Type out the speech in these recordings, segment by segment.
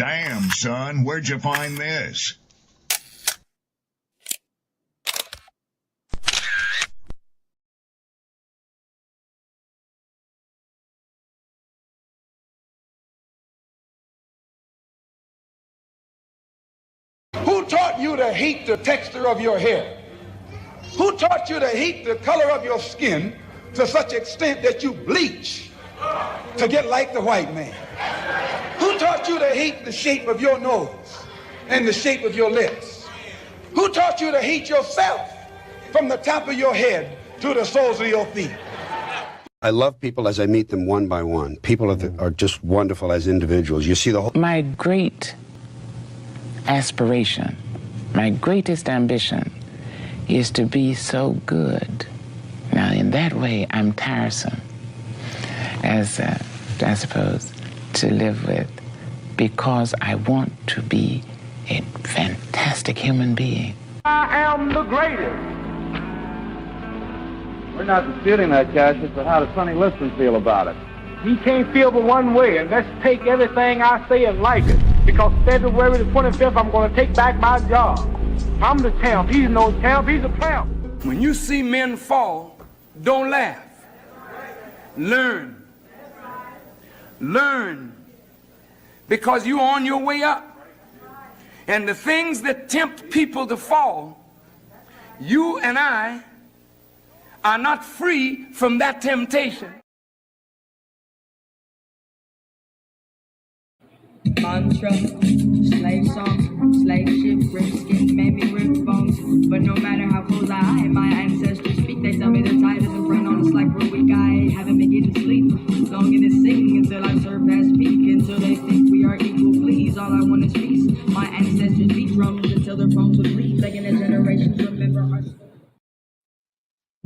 Damn, son, where'd you find this? Who taught you to hate the texture of your hair? Who taught you to hate the color of your skin to such extent that you bleach to get like the white man? Who taught you to hate the shape of your nose and the shape of your lips? Who taught you to hate yourself from the top of your head to the soles of your feet? I love people as I meet them one by one. People are just wonderful as individuals. You see the whole... My great aspiration, my greatest ambition is to be so good. Now, in that way, I'm tiresome, as I suppose, to live with, because I want to be a fantastic human being. I am the greatest. We're not disputing that, Cassius, but how does Sonny Liston feel about it? He can't feel but one way, and let's take everything I say and like it. Because February the 25th, I'm going to take back my job. I'm the champ. He's no champ. He's a tramp. When you see men fall, don't laugh. Learn. Learn. Because you're on your way up. And the things that tempt people to fall, you and I are not free from that temptation. Mantra, slave song, slave ship, rip skin, made me rip bones. But no matter how close I am, my ancestors speak. They tell me the tide isn't front on us like we're weak. I haven't been getting sleep. Longing to sing until I surpass peak. Until they think we are equal, please. All I want is peace. My ancestors beat drums until their bones would bleed. Begging the generations remember our story.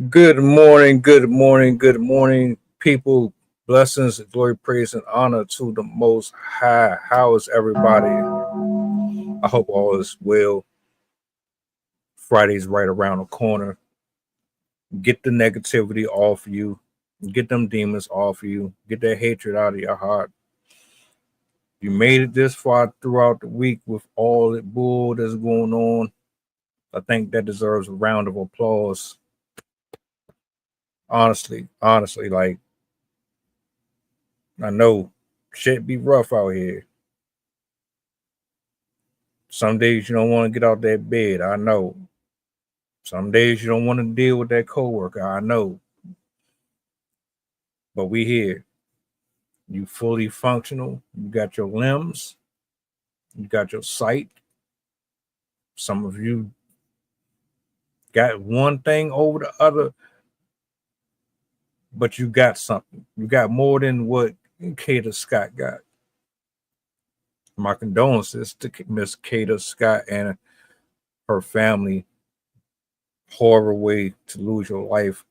Good morning, good morning, good morning, people. Blessings, glory, praise, and honor to the Most High. How is everybody? I hope all is well. Friday's right around the corner. Get the negativity off you. Get them demons off you. Get that hatred out of your heart. You made it this far throughout the week with all the bull that's going on. I think that deserves a round of applause. Honestly, like, I know shit be rough out here. Some days you don't want to get out that bed. I know. Some days you don't want to deal with that coworker. I know. But we here. You fully functional. You got your limbs. You got your sight. Some of you got one thing over the other, but you got something. You got more than what Kata Scott got. My condolences to Miss Kata Scott and her family. Horrible way to lose your life.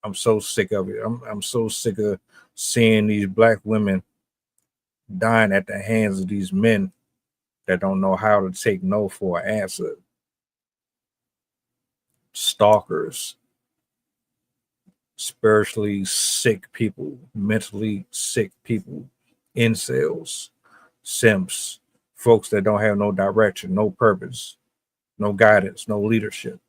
I'm so sick of it. I'm so sick of seeing these black women dying at the hands of these men that don't know how to take no for an answer. Stalkers. Spiritually sick people, mentally sick people, incels, simps, folks that don't have no direction, no purpose, no guidance, no leadership.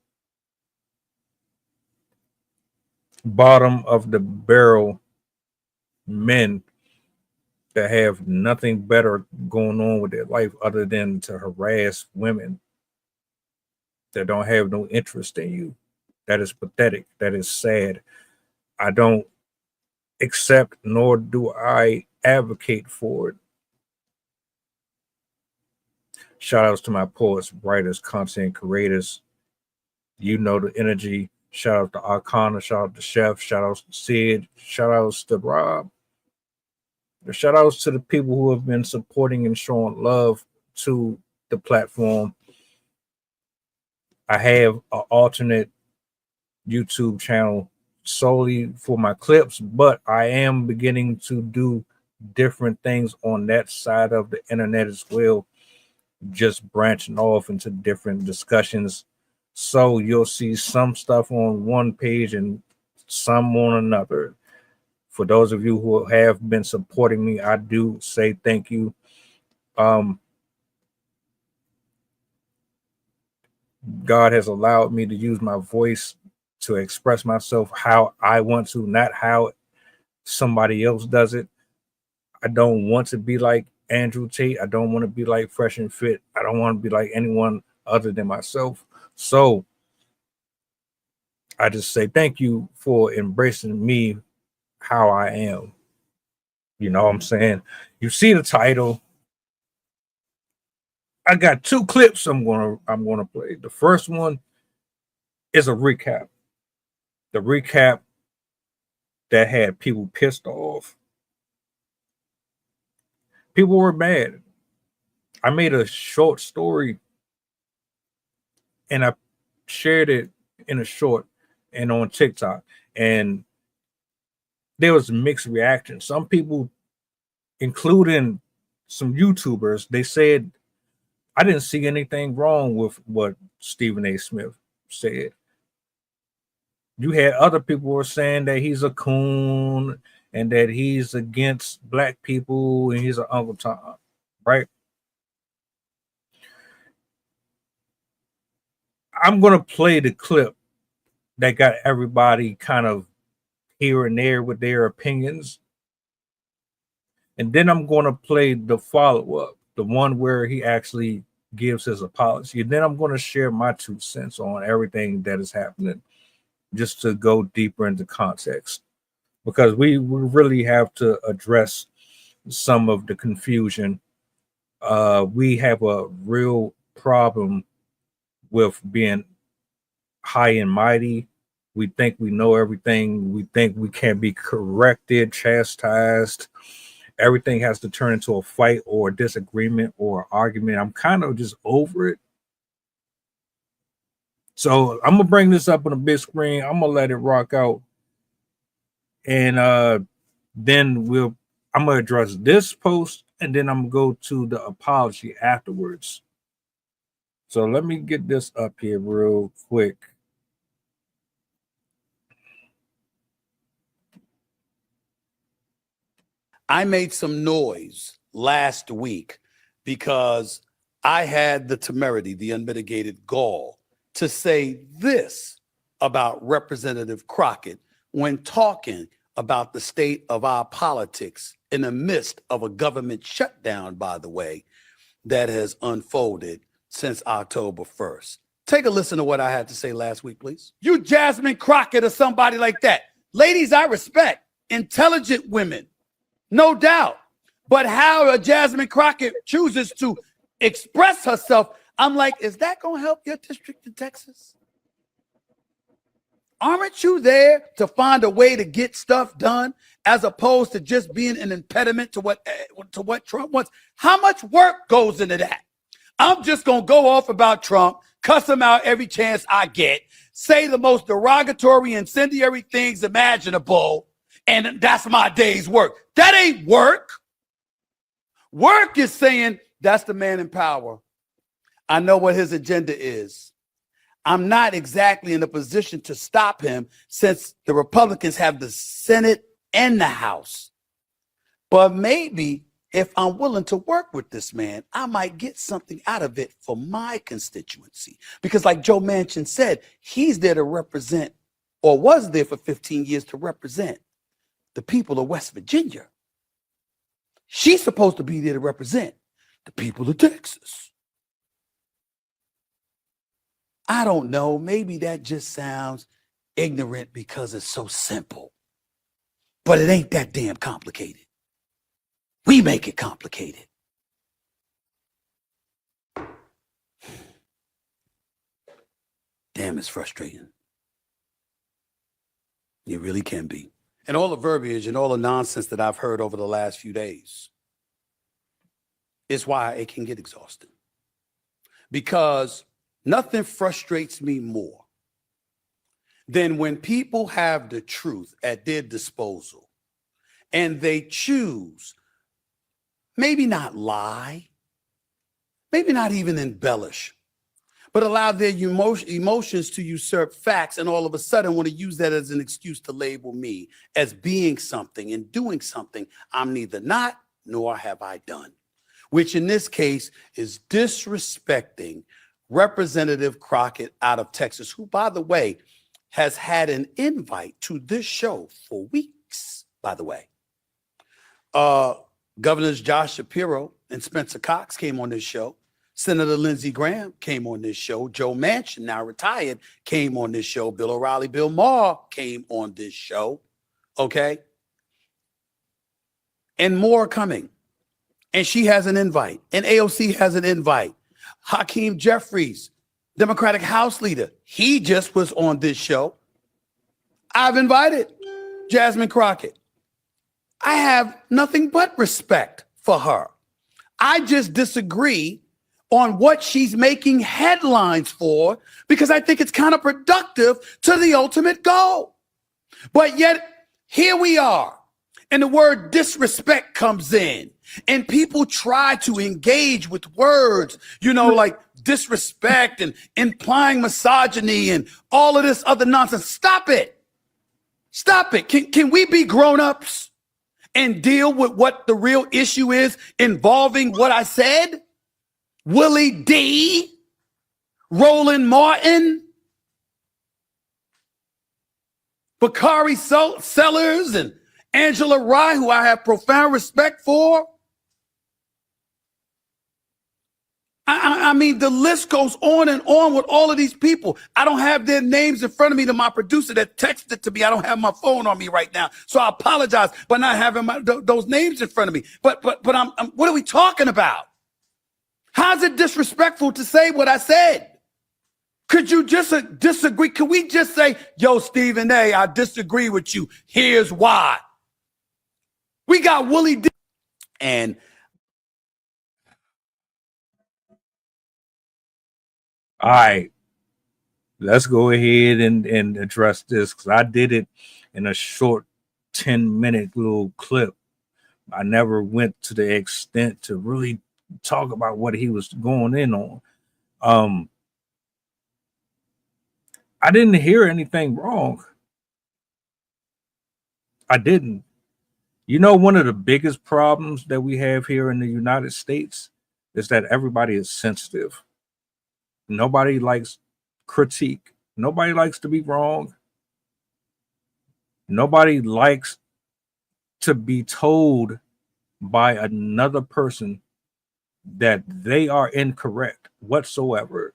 Bottom of the barrel men that have nothing better going on with their life other than to harass women that don't have no interest in you. That is pathetic. That is sad. I don't accept nor do I advocate for it. Shout outs to my poets, writers, content creators. You know the energy. Shout out to Arcana, shout out to Chef, shout outs to Sid, shout outs to Rob. Shout outs to the people who have been supporting and showing love to the platform. I have an alternate YouTube channel solely for my clips, but I am beginning to do different things on that side of the internet as well, just branching off into different discussions. So you'll see some stuff on one page and some on another. For those of you who have been supporting me, I do say thank you. God has allowed me to use my voice to express myself how I want to, not how somebody else does it. I don't want to be like Andrew Tate. I don't want to be like Fresh and Fit. I don't want to be like anyone other than myself. So I just say thank you for embracing me how I am. You know what I'm saying? You see the title. I got 2 clips I'm gonna play. The first one is a recap. The recap that had people pissed off. People were mad. I made a short story and I shared it in a short and on TikTok. And there was mixed reaction. Some people, including some YouTubers, they said, I didn't see anything wrong with what Stephen A. Smith said. You had other people who were saying that he's a coon and that he's against black people and he's an Uncle Tom, right? I'm going to play the clip that got everybody kind of here and there with their opinions. And then I'm going to play the follow-up, the one where he actually gives his apology. And then I'm going to share my 2 cents on everything that is happening, just to go deeper into context, because we really have to address some of the confusion. We have a real problem with being high and mighty. We think we know everything. We think we can be corrected, chastised. Everything has to turn into a fight or a disagreement or an argument. I'm kind of just over it. So I'm gonna bring this up on a big screen. I'm gonna let it rock out, and then I'm gonna address this post, and then I'm gonna go to the apology afterwards. So let me get this up here real quick. I made some noise last week because I had the temerity, the unmitigated gall, to say this about Representative Crockett when talking about the state of our politics in the midst of a government shutdown, by the way, that has unfolded since October 1st. Take a listen to what I had to say last week, please. You Jazmine Crocket or somebody like that. Ladies, I respect intelligent women, no doubt. But how a Jazmine Crocket chooses to express herself, I'm like, is that going to help your district in Texas? Aren't you there to find a way to get stuff done as opposed to just being an impediment to what Trump wants? How much work goes into that? I'm just going to go off about Trump, cuss him out every chance I get, say the most derogatory, incendiary things imaginable, and that's my day's work. That ain't work. Work is saying that's the man in power. I know what his agenda is. I'm not exactly in a position to stop him since the Republicans have the Senate and the House. But maybe if I'm willing to work with this man, I might get something out of it for my constituency. Because like Joe Manchin said, he's there to represent, or was there for 15 years to represent, the people of West Virginia. She's supposed to be there to represent the people of Texas. I don't know. Maybe that just sounds ignorant because it's so simple. But it ain't that damn complicated. We make it complicated. Damn, it's frustrating. It really can be. And all the verbiage and all the nonsense that I've heard over the last few days is why it can get exhausting. Because nothing frustrates me more than when people have the truth at their disposal and they choose, maybe not lie, maybe not even embellish, but allow their emotions to usurp facts, and all of a sudden want to use that as an excuse to label me as being something and doing something I'm neither not nor have I done, which in this case is disrespecting Representative Crocket out of Texas, who, by the way, has had an invite to this show for weeks, by the way. Governors Josh Shapiro and Spencer Cox came on this show. Senator Lindsey Graham came on this show. Joe Manchin, now retired, came on this show. Bill O'Reilly, Bill Maher came on this show. Okay? And more coming. And she has an invite. And AOC has an invite. Hakeem Jeffries, Democratic House leader, he just was on this show. I've invited Jazmine Crocket. I have nothing but respect for her. I just disagree on what she's making headlines for because I think it's counterproductive to the ultimate goal. But yet, here we are, and the word disrespect comes in, and people try to engage with words, you know, like disrespect and implying misogyny and all of this other nonsense. Stop it. Stop it. Can we be grown-ups and deal with what the real issue is involving what I said? Willie D, Roland Martin, Bakari Sellers, and Angela Rye, who I have profound respect for. I mean, the list goes on and on with all of these people. I don't have their names in front of me. To my producer that texted to me, I don't have my phone on me right now, so I apologize for not having those names in front of me. But I'm what are we talking about? How's it disrespectful to say what I said? Could you just disagree? Could we just say, yo, Stephen A., I disagree with you. Here's why. We got Willie D. And all right, let's go ahead and address this because I did it in a short 10-minute little clip. I never went to the extent to really talk about what he was going in on. I didn't hear anything wrong. I didn't. You know, one of the biggest problems that we have here in the United States is that everybody is sensitive. Nobody likes critique. Nobody likes to be wrong. Nobody likes to be told by another person that they are incorrect whatsoever.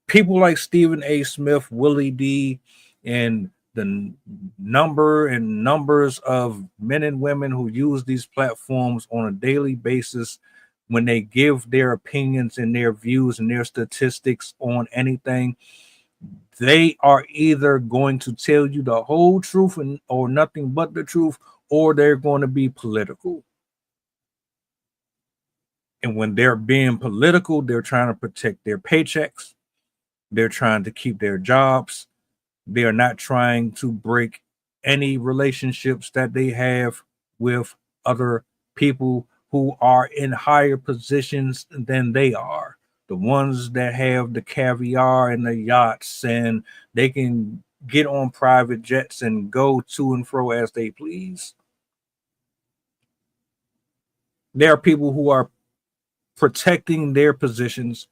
People like Stephen A. Smith, Willie D., and the numbers of men and women who use these platforms on a daily basis, when they give their opinions and their views and their statistics on anything, they are either going to tell you the whole truth or nothing but the truth, or they're going to be political. And when they're being political, they're trying to protect their paychecks. They're trying to keep their jobs. They are not trying to break any relationships that they have with other people who are in higher positions than they are. The ones that have the caviar and the yachts, and they can get on private jets and go to and fro as they please. There are people who are protecting their positions,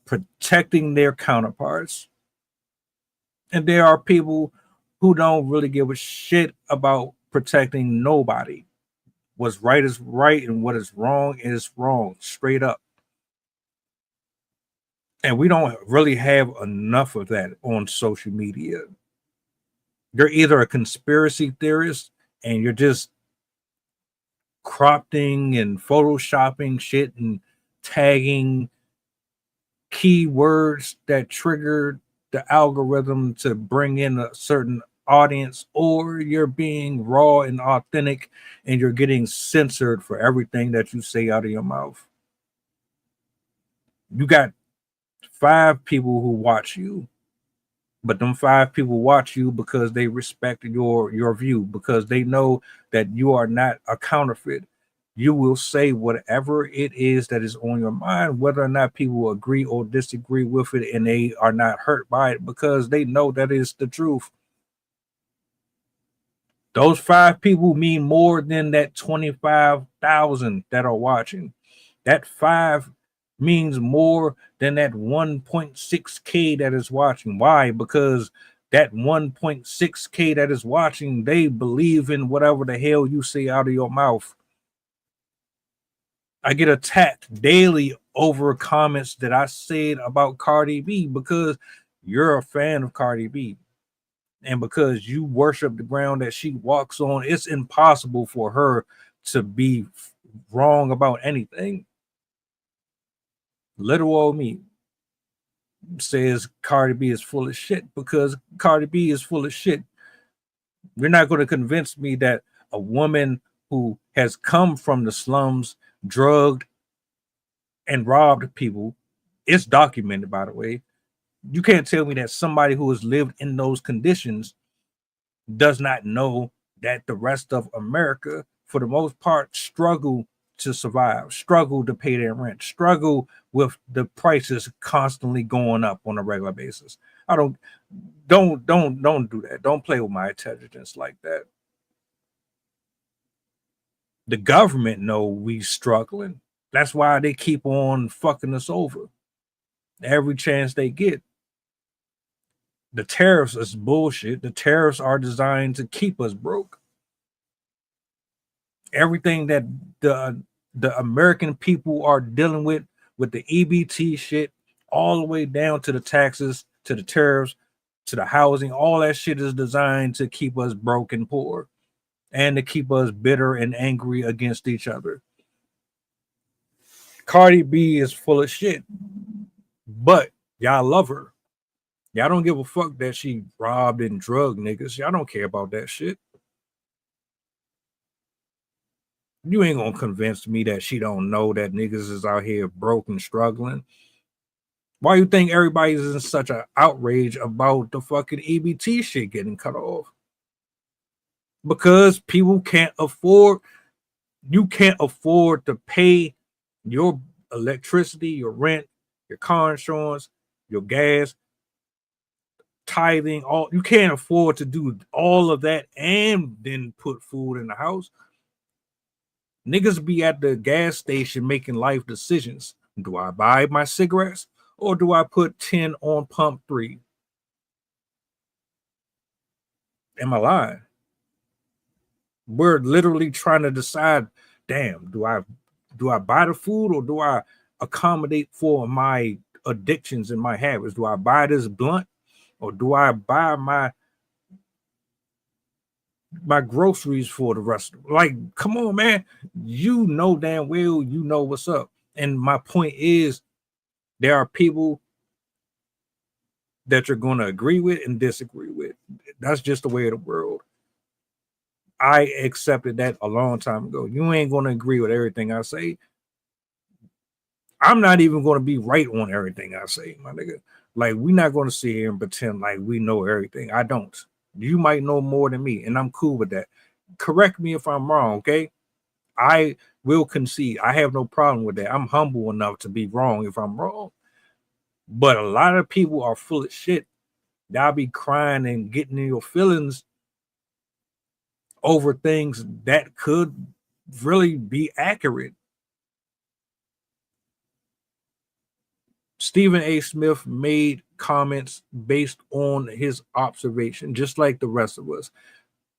protecting their counterparts. And there are people who don't really give a shit about protecting nobody. What's right is right, and what is wrong, straight up. And we don't really have enough of that on social media. You're either a conspiracy theorist and you're just cropping and photoshopping shit and tagging keywords that trigger the algorithm to bring in a certain audience, or you're being raw and authentic and you're getting censored for everything that you say out of your mouth. You got 5 people who watch you, but them 5 people watch you because they respect your view, because they know that you are not a counterfeit. You will say whatever it is that is on your mind, whether or not people agree or disagree with it, and they are not hurt by it because they know that is the truth. Those 5 people mean more than that 25,000 that are watching. That 5 means more than that 1.6K that is watching. Why? Because that 1.6K that is watching, they believe in whatever the hell you say out of your mouth. I get attacked daily over comments that I said about Cardi B because you're a fan of Cardi B. And because you worship the ground that she walks on, it's impossible for her to be wrong about anything. Little old me says Cardi B is full of shit because Cardi B is full of shit. You're not going to convince me that a woman who has come from the slums, drugged and robbed people, it's documented, by the way. You can't tell me that somebody who has lived in those conditions does not know that the rest of America, for the most part, struggle to survive, struggle to pay their rent, struggle with the prices constantly going up on a regular basis. Don't do that. Don't play with my intelligence like that. The government know we struggling. That's why they keep on fucking us over every chance they get. The tariffs is bullshit. The tariffs are designed to keep us broke. Everything that the American people are dealing with the EBT shit, all the way down to the taxes, to the tariffs, to the housing, all that shit is designed to keep us broke and poor and to keep us bitter and angry against each other. Cardi B is full of shit, but y'all love her. Y'all don't give a fuck that she robbed and drugged niggas. Y'all don't care about that shit. You ain't gonna convince me that she don't know that niggas is out here broke and struggling. Why you think everybody's in such an outrage about the fucking EBT shit getting cut off? Because people can't afford, you can't afford to pay your electricity, your rent, your car insurance, your gas, tithing, all you can't afford to do all of that and then put food in the house. Niggas be at the gas station making life decisions. Do I buy my cigarettes or do I put 10 on pump 3? Am I lying? We're literally trying to decide, damn, do I buy the food or do I accommodate for my addictions and my habits? Do I buy this blunt or do I buy my groceries for the rest of it? Like, come on, man. You know damn well you know what's up. And my point is, there are people that you're going to agree with and disagree with. That's just the way of the world. I accepted that a long time ago. You ain't going to agree with everything I say. I'm not even going to be right on everything I say, my nigga. Like, we're not going to sit here and pretend like we know everything. I don't. You might know more than me, and I'm cool with that. Correct me if I'm wrong, okay? I will concede. I have no problem with that. I'm humble enough to be wrong if I'm wrong. But a lot of people are full of shit. Y'all be crying and getting in your feelings over things that could really be accurate. Stephen A. Smith made comments based on his observation, just like the rest of us.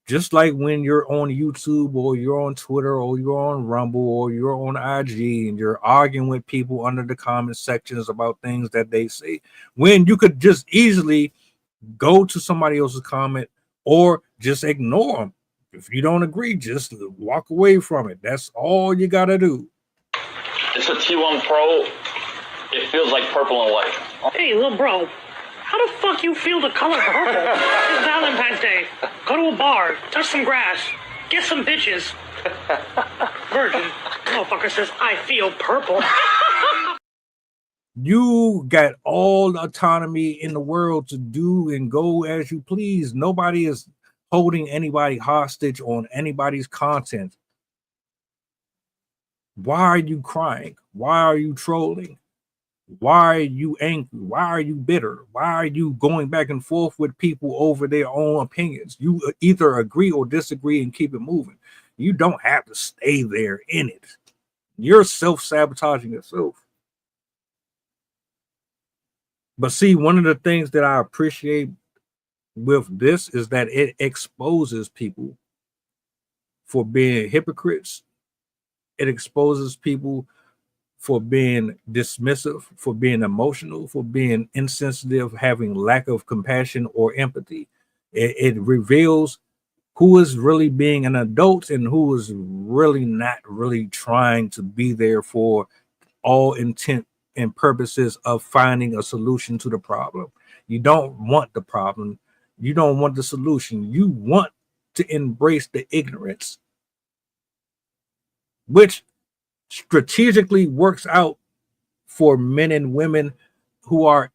Just like when you're on YouTube or you're on Twitter or you're on Rumble or you're on IG and you're arguing with people under the comment sections about things that they say, when you could just easily go to somebody else's comment or just ignore them. If you don't agree, just walk away from it. That's all you got to do. It's a T1 Pro. It feels like purple and white. Hey, little bro, how the fuck you feel the color purple? It's Valentine's Day. Go to a bar, touch some grass, get some bitches. Virgin. Motherfucker says, I feel purple. You got all the autonomy in the world to do and go as you please. Nobody is holding anybody hostage on anybody's content. Why are you crying? Why are you trolling? Why are you angry? Why are you bitter? Why are you going back and forth with people over their own opinions? You either agree or disagree and keep it moving. You don't have to stay there in it. You're self-sabotaging yourself. But see, one of the things that I appreciate with this is that it exposes people for being hypocrites. It exposes people for being dismissive, for being emotional, for being insensitive, having lack of compassion or empathy. It reveals who is really being an adult and who is really not really trying to be there for all intent and purposes of finding a solution to the problem. You don't want the problem. You don't want the solution. You want to embrace the ignorance, which strategically works out for men and women who are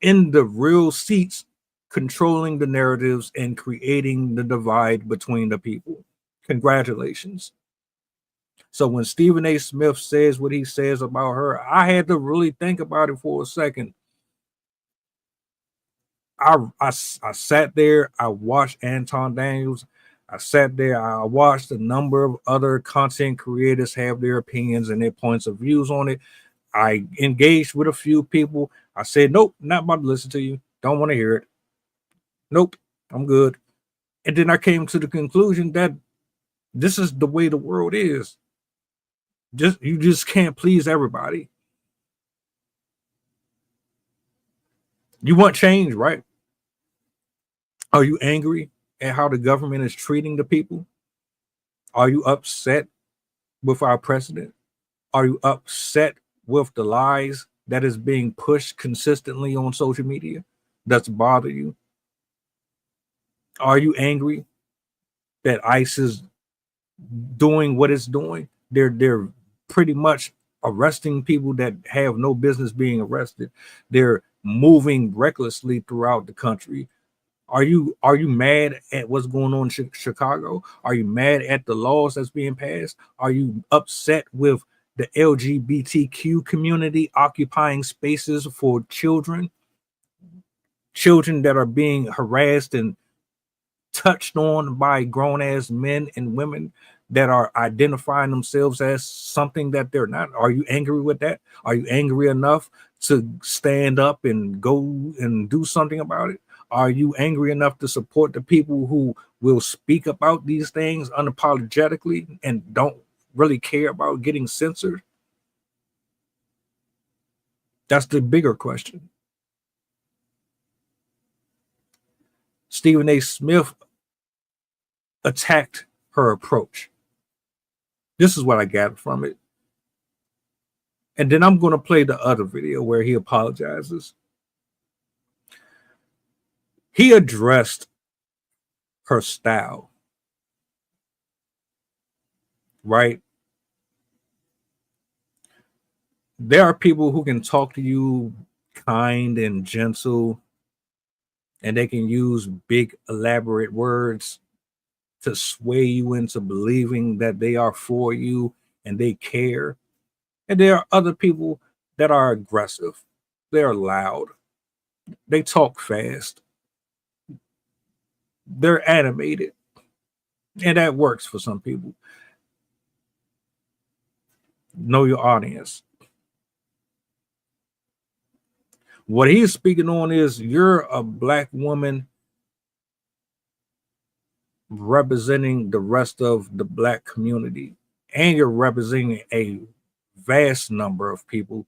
in the real seats, controlling the narratives and creating the divide between the people. Congratulations. So when Stephen A. Smith says what he says about her, I had to really think about it for a second. I sat there, I watched Anton Daniels, I sat there, I watched a number of other content creators have their opinions and their points of views on it. I engaged with a few people. I said, nope, not about to listen to you. Don't want to hear it. Nope, I'm good. And then I came to the conclusion that this is the way the world is. You just can't please everybody. You want change, right? Are you angry at how the government is treating the people? Are you upset with our president? Are you upset with the lies that is being pushed consistently on social media? Does it bother you? Are you angry that ICE is doing what it's doing? They're pretty much arresting people that have no business being arrested. They're moving recklessly throughout the country. Are you mad at what's going on in Chicago? Are you mad at the laws that's being passed? Are you upset with the LGBTQ community occupying spaces for children that are being harassed and touched on by grown-ass men and women that are identifying themselves as something that they're not? Are you angry with that? Are you angry enough to stand up and go and do something about it? Are you angry enough to support the people who will speak about these things unapologetically and don't really care about getting censored? That's the bigger question. Stephen A. Smith attacked her approach. This is what I gathered from it. And then I'm going to play the other video where he apologizes. He addressed her style, right? There are people who can talk to you kind and gentle, and they can use big, elaborate words to sway you into believing that they are for you and they care. And there are other people that are aggressive. They're loud. They talk fast. They're animated. And that works for some people. Know your audience. What he's speaking on is you're a black woman representing the rest of the black community, and you're representing a vast number of people.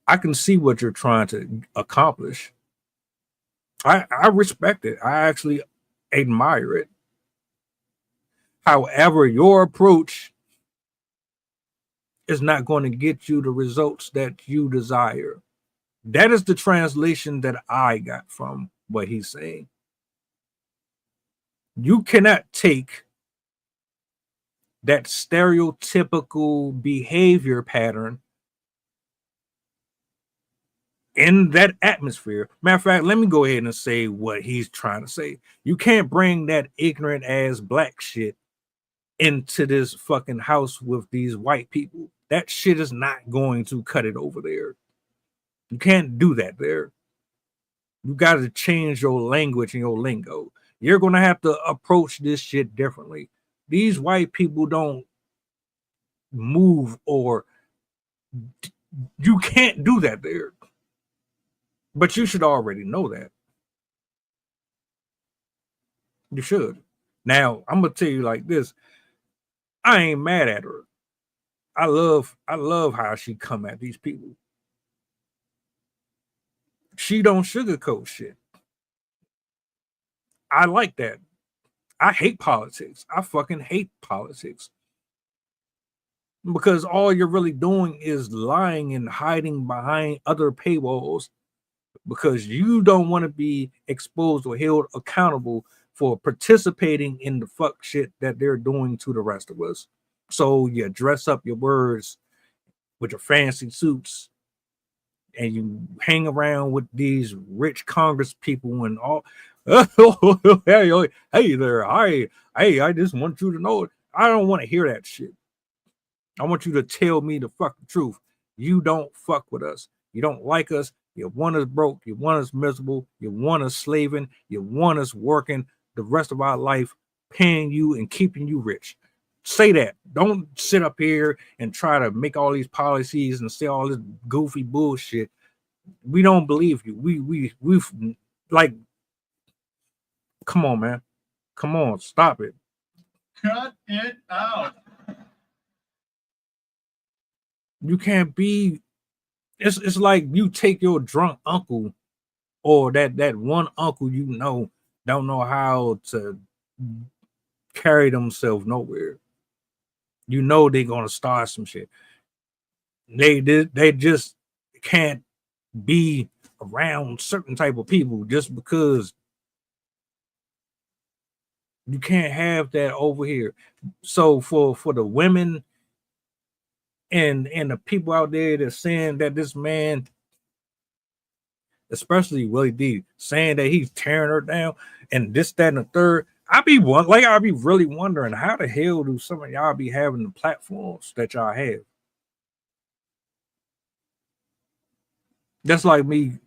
I can see what you're trying to accomplish. I respect it. I actually admire it. However, your approach is not going to get you the results that you desire. That is the translation that I got from what he's saying. You cannot take that stereotypical behavior pattern in that atmosphere. Matter of fact, let me go ahead and say what he's trying to say. You can't bring that ignorant ass black shit into this fucking house with these white people. That shit is not going to cut it over there. You can't do that there. You got to change your language and your lingo. You're going to have to approach this shit differently. These white people don't move, or you can't do that there. But you should already know that. You should. Now, I'm gonna tell you like this. I ain't mad at her. I love how she come at these people. She don't sugarcoat shit. I like that. I hate politics. I fucking hate politics. Because all you're really doing is lying and hiding behind other paywalls because you don't want to be exposed or held accountable for participating in the fuck shit that they're doing to the rest of us. So you dress up your words with your fancy suits and you hang around with these rich Congress people and all. Hey there, I just want you to know it. I don't want to hear that shit. I want you to tell me the fucking truth. You don't fuck with us. You don't like us. You want us broke. You want us miserable. You want us slaving. You want us working the rest of our life, paying you and keeping you rich. Say that. Don't sit up here and try to make all these policies and say all this goofy bullshit. We don't believe you. We've like, come on, man. Come on, stop it. Cut it out. You can't be. It's like you take your drunk uncle or that one uncle you know don't know how to carry themselves nowhere. You know they're gonna start some shit. They just can't be around certain type of people just because you can't have that over here. So for the women and the people out there that's saying that this man, especially Willie D, saying that he's tearing her down and this, that, and the third, I be really wondering how the hell do some of y'all be having the platforms that y'all have? That's like me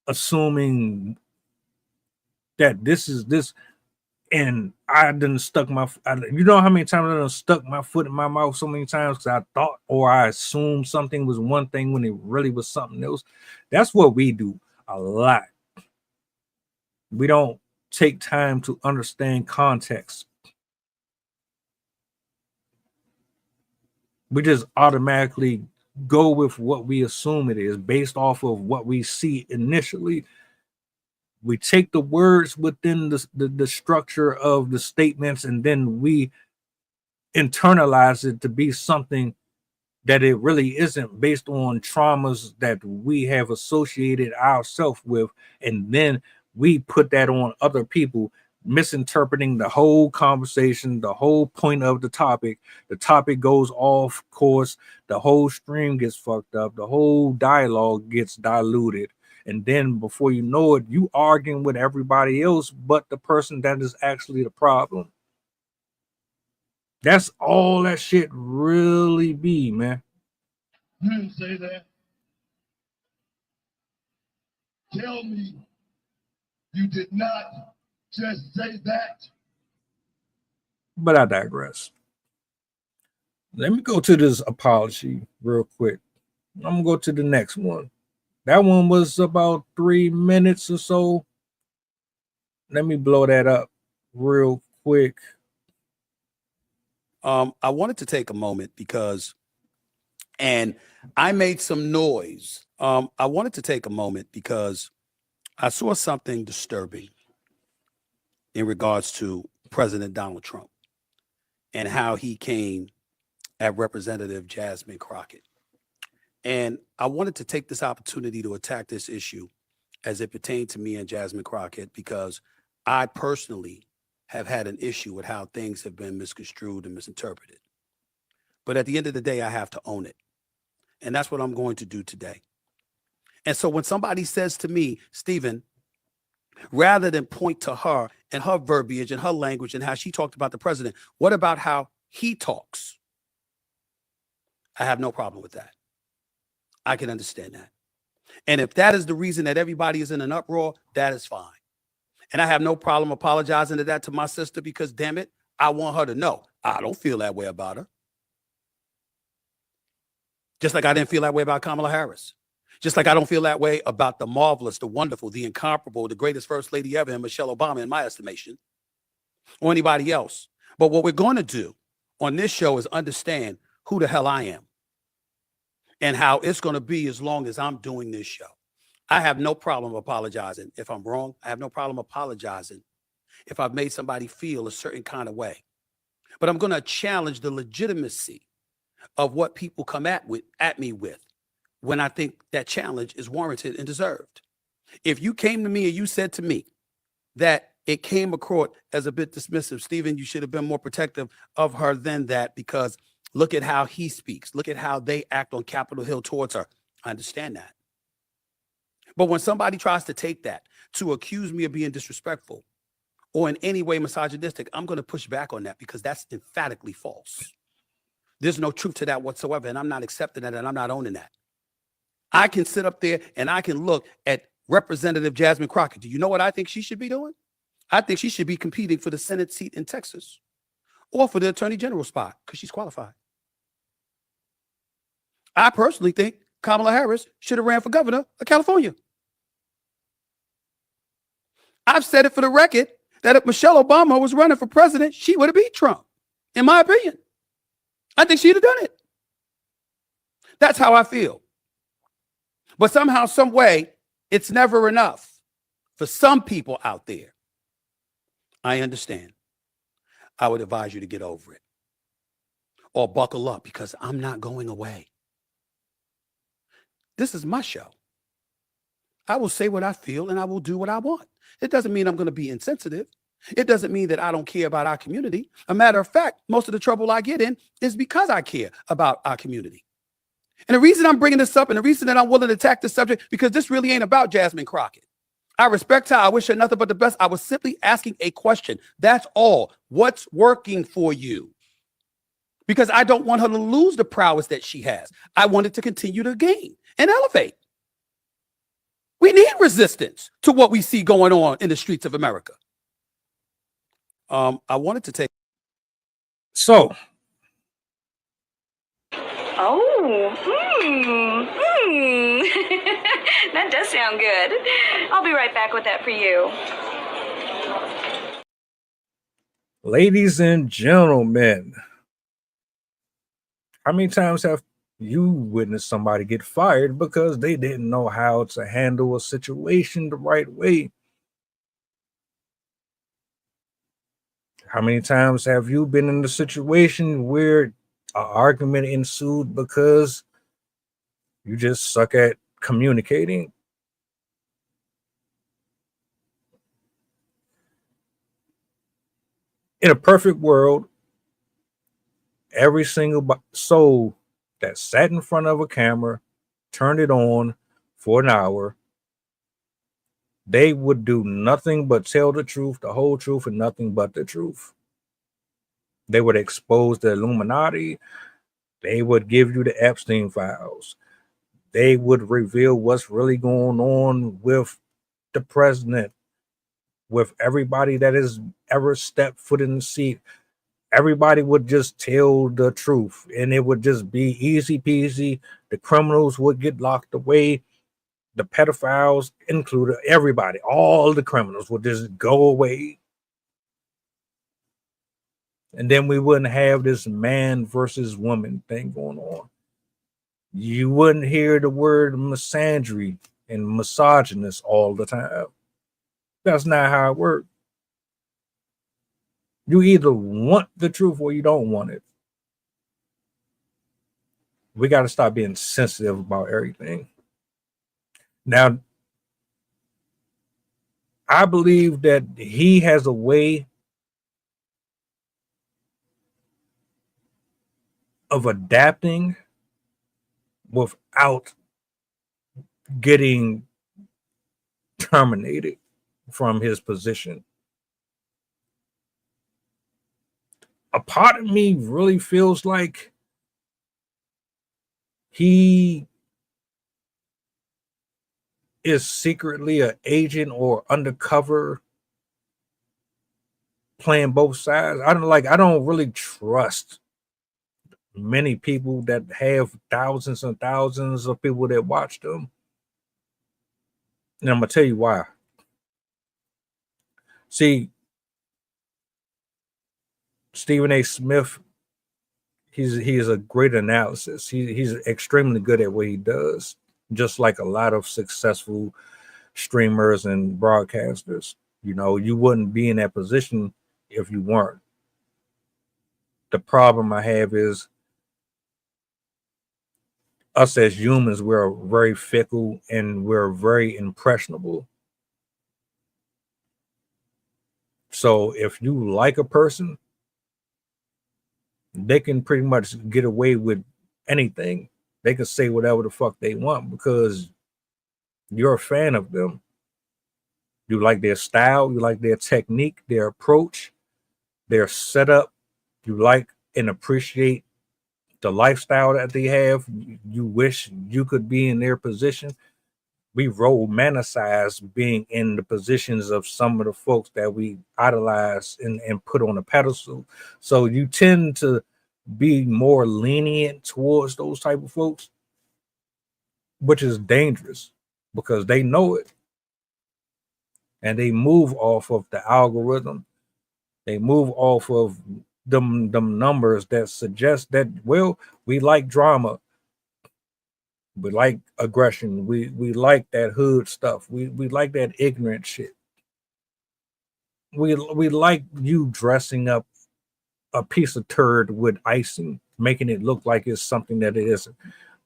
assuming that this is this, and I didn't stuck my. You know how many times I done stuck my foot in my mouth so many times because I thought or I assumed something was one thing when it really was something else. That's what we do a lot. We don't take time to understand context. We just automatically go with what we assume it is based off of what we see initially. We take the words within the structure of the statements and then we internalize it to be something that it really isn't, based on traumas that we have associated ourselves with, and then we put that on other people, misinterpreting the whole conversation, the whole point of the topic. The topic goes off course, the whole stream gets fucked up, the whole dialogue gets diluted. And then before you know it, you arguing with everybody else but the person that is actually the problem. That's all that shit really be, man. You didn't say that. Tell me you did not just say that. But I digress. Let me go to this apology real quick. I'm gonna go to the next one. That one was about 3 minutes or so. Let me blow that up real quick. I wanted to take a moment because, and I made some noise. I wanted to take a moment because I saw something disturbing in regards to President Donald Trump and how he came at Representative Jazmine Crocket. And I wanted to take this opportunity to attack this issue as it pertained to me and Jazmine Crocket, because I personally have had an issue with how things have been misconstrued and misinterpreted. But at the end of the day, I have to own it. And that's what I'm going to do today. And so when somebody says to me, Stephen, rather than point to her and her verbiage and her language and how she talked about the president, what about how he talks? I have no problem with that. I can understand that. And if that is the reason that everybody is in an uproar, that is fine. And I have no problem apologizing to my sister, because damn it, I want her to know I don't feel that way about her. Just like I didn't feel that way about Kamala Harris. Just like I don't feel that way about the marvelous, the wonderful, the incomparable, the greatest first lady ever, and Michelle Obama, in my estimation, or anybody else. But what we're going to do on this show is understand who the hell I am and how it's going to be as long as I'm doing this show. I have no problem apologizing if I'm wrong. I have no problem apologizing if I've made somebody feel a certain kind of way. But I'm going to challenge the legitimacy of what people come at me with when I think that challenge is warranted and deserved. If you came to me and you said to me that it came across as a bit dismissive, Stephen, you should have been more protective of her than that because look at how he speaks. Look at how they act on Capitol Hill towards her. I understand that. But when somebody tries to take that to accuse me of being disrespectful or in any way misogynistic, I'm going to push back on that because that's emphatically false. There's no truth to that whatsoever, and I'm not accepting that, and I'm not owning that. I can sit up there and I can look at Representative Jazmine Crocket. Do you know what I think she should be doing? I think she should be competing for the Senate seat in Texas or for the Attorney General spot because she's qualified. I personally think Kamala Harris should have ran for governor of California. I've said it for the record that if Michelle Obama was running for president, she would have beat Trump, in my opinion. I think she'd have done it. That's how I feel. But somehow, some way, it's never enough for some people out there. I understand. I would advise you to get over it or buckle up because I'm not going away. This is my show. I will say what I feel and I will do what I want. It doesn't mean I'm going to be insensitive. It doesn't mean that I don't care about our community. A matter of fact, most of the trouble I get in is because I care about our community. And the reason I'm bringing this up and the reason that I'm willing to attack this subject, because this really ain't about Jazmine Crocket. I respect her. I wish her nothing but the best. I was simply asking a question. That's all. What's working for you? Because I don't want her to lose the prowess that she has. I want it to continue to gain and elevate. We need resistance to what we see going on in the streets of America. I wanted to take. So. Oh, that does sound good. I'll be right back with that for you. Ladies and gentlemen, how many times have you witnessed somebody get fired because they didn't know how to handle a situation the right way? How many times have you been in a situation where an argument ensued because you just suck at communicating? In a perfect world, every single soul that sat in front of a camera, turned it on for an hour, they would do nothing but tell the truth, the whole truth, and nothing but the truth. They would expose the Illuminati. They would give you the Epstein files. They would reveal what's really going on with the president, with everybody that has ever stepped foot in the seat. Everybody would just tell the truth, and it would just be easy peasy. The criminals would get locked away. The pedophiles included, everybody, all the criminals would just go away. And then we wouldn't have this man versus woman thing going on. You wouldn't hear the word misandry and misogynist all the time. That's not how it works. You either want the truth or you don't want it. We got to stop being sensitive about everything. Now, I believe that he has a way of adapting without getting terminated from his position. A part of me really feels like he is secretly an agent or undercover playing both sides. I don't really trust many people that have thousands and thousands of people that watch them. And I'm gonna tell you why. See, Stephen A. Smith, he's a great analysis. He's extremely good at what he does, just like a lot of successful streamers and broadcasters. You know, you wouldn't be in that position if you weren't. The problem I have is us as humans, we're very fickle and we're very impressionable. So if you like a person, they can pretty much get away with anything. They can say whatever the fuck they want because you're a fan of them. You like their style, you like their technique, their approach, their setup. You like and appreciate the lifestyle that they have. You wish you could be in their position. We romanticize being in the positions of some of the folks that we idolize and put on a pedestal. So you tend to be more lenient towards those type of folks, which is dangerous because they know it. And they move off of the algorithm. They move off of them numbers that suggest that, well, we like drama. We like aggression. We like that hood stuff. We like that ignorant shit. We like you dressing up a piece of turd with icing, making it look like it's something that it isn't.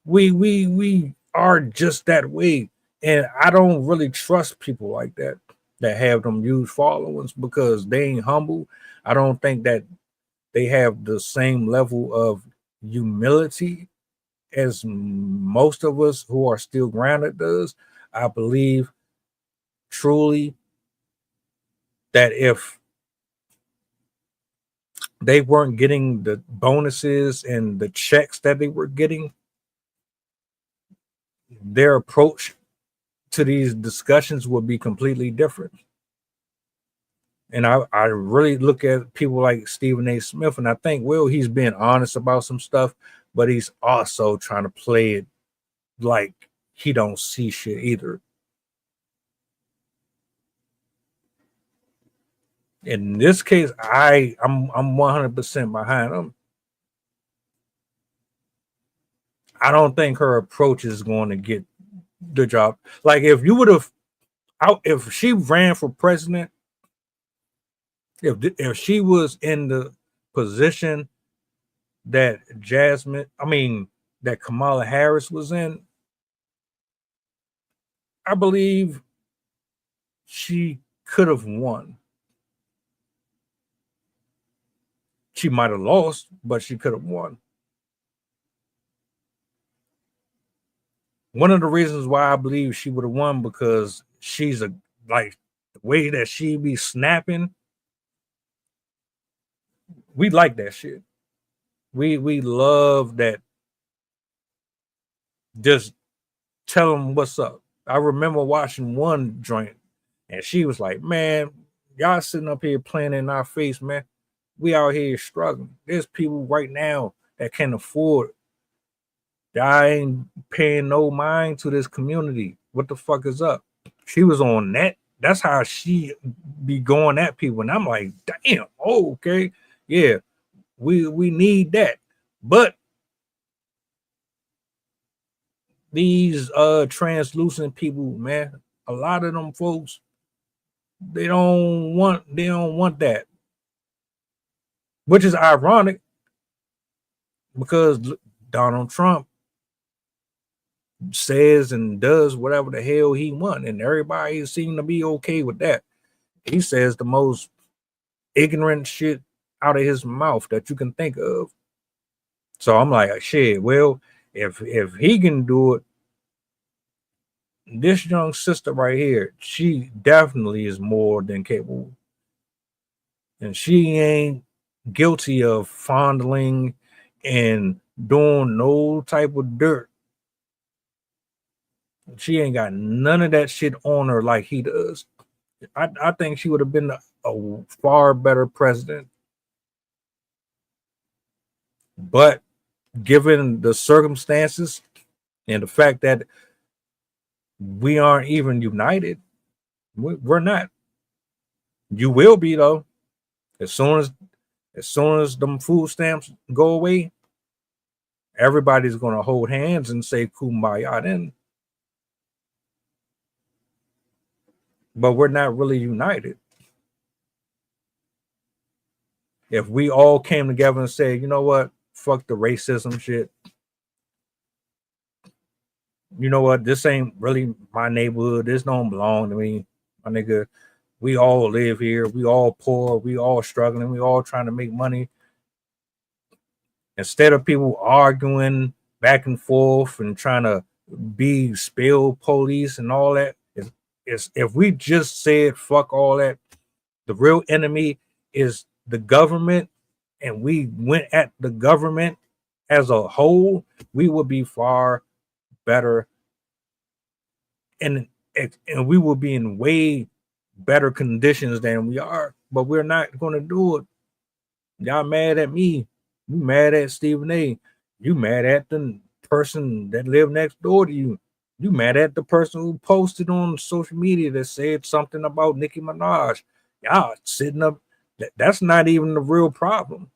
We are just that way. And I don't really trust people like that have them huge followings because they ain't humble. I don't think that they have the same level of humility as most of us who are still grounded does. I believe truly that if they weren't getting the bonuses and the checks that they were getting, their approach to these discussions would be completely different. And I really look at people like Stephen A. Smith, and I think, well, he's being honest about some stuff, but he's also trying to play it like he don't see shit either. In this case, I'm 100% behind him. I don't think her approach is going to get the job. Like if she ran for president, if she was in the position that that Kamala Harris was in, I believe she could have won. She might have lost, but she could have won. One of the reasons why I believe she would have won because she's the way that she be snapping. We like that shit. We love that. Just tell them what's up. I remember watching one joint and she was like, man, y'all sitting up here playing in our face, man. We out here struggling. There's people right now that can afford. I ain't paying no mind to this community. What the fuck is up? She was on that. That's how she be going at people. And I'm like, damn, okay. Yeah, we need that. But these translucent people, man, a lot of them folks, they don't want that. Which is ironic because Donald Trump says and does whatever the hell he wants, and everybody seems to be okay with that. He says the most ignorant shit out of his mouth that you can think of. So I'm like, shit, well, if he can do it, this young sister right here, she definitely is more than capable. And she ain't guilty of fondling and doing no type of dirt. She ain't got none of that shit on her like he does. I think she would have been a far better president. But given the circumstances and the fact that we aren't even united, we're not. You will be though. As soon as them food stamps go away, everybody's gonna hold hands and say kumbaya then. But we're not really united. If we all came together and said, you know what, fuck the racism shit. You know what, this ain't really my neighborhood. This don't belong to me, my nigga. We all live here. We all poor. We all struggling. We all trying to make money. Instead of people arguing back and forth and trying to be spill police and all that, if we just said fuck all that, the real enemy is the government, and we went at the government as a whole, we would be far better, and we will be in way better conditions than we are. But we're not going to do it. Y'all mad at me. You mad at Stephen A. You mad at the person that lived next door to you. You mad at the person who posted on social media that said something about Nicki Minaj. Y'all sitting up. That's not even the real problem.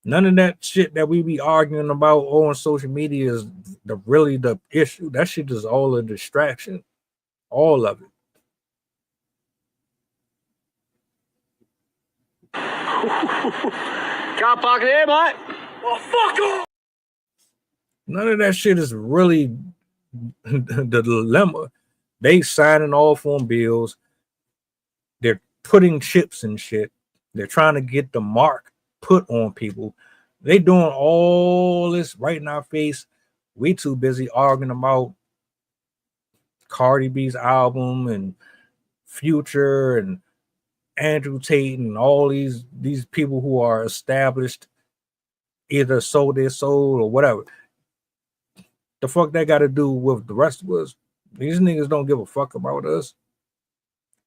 None of that shit that we be arguing about on social media is really the issue. That shit is all a distraction. All of it. Got pocket here, mate. Oh, fuck off! None of that shit is really the dilemma. They signing off on bills. They're putting chips and shit. They're trying to get the mark put on people. They doing all this right in our face. We too busy arguing about Cardi B's album and Future and Andrew Tate and all these people who are established, either sold their soul or whatever. The fuck that got to do with the rest of us? These niggas don't give a fuck about us.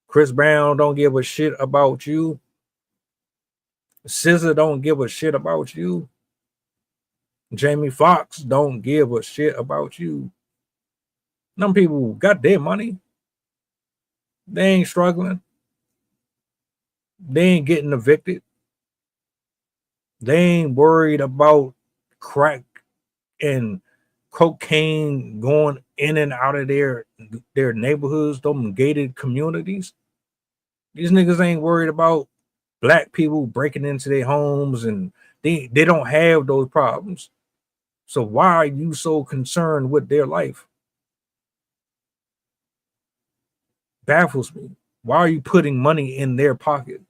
Chris Brown don't give a shit about you. SZA don't give a shit about you. Jamie Foxx don't give a shit about you. Them people got their money. They ain't struggling. They ain't getting evicted. They ain't worried about crack and cocaine going in and out of their neighborhoods, them gated communities. These niggas ain't worried about black people breaking into their homes, and they don't have those problems. So why are you so concerned with their life? Baffles me. Why are you putting money in their pocket?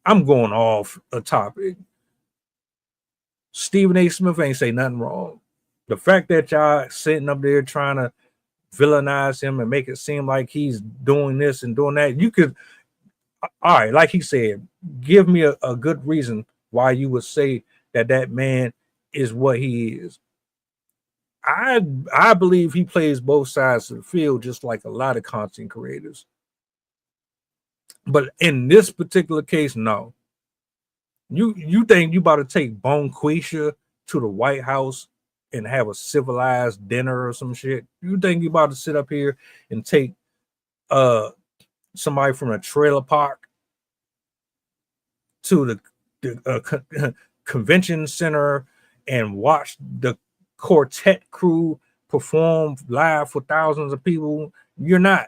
I'm going off a topic. Stephen A. Smith ain't say nothing wrong. The fact that y'all sitting up there trying to villainize him and make it seem like he's doing this and doing that, you could, all right, like he said, give me a good reason why you would say that man is what he is. I believe he plays both sides of the field, just like a lot of content creators. But in this particular case, no. You think you about to take Bonquisha to the White House and have a civilized dinner or some shit? You think you about to sit up here and take somebody from a trailer park to the convention center and watch the quartet crew perform live for thousands of people? You're not.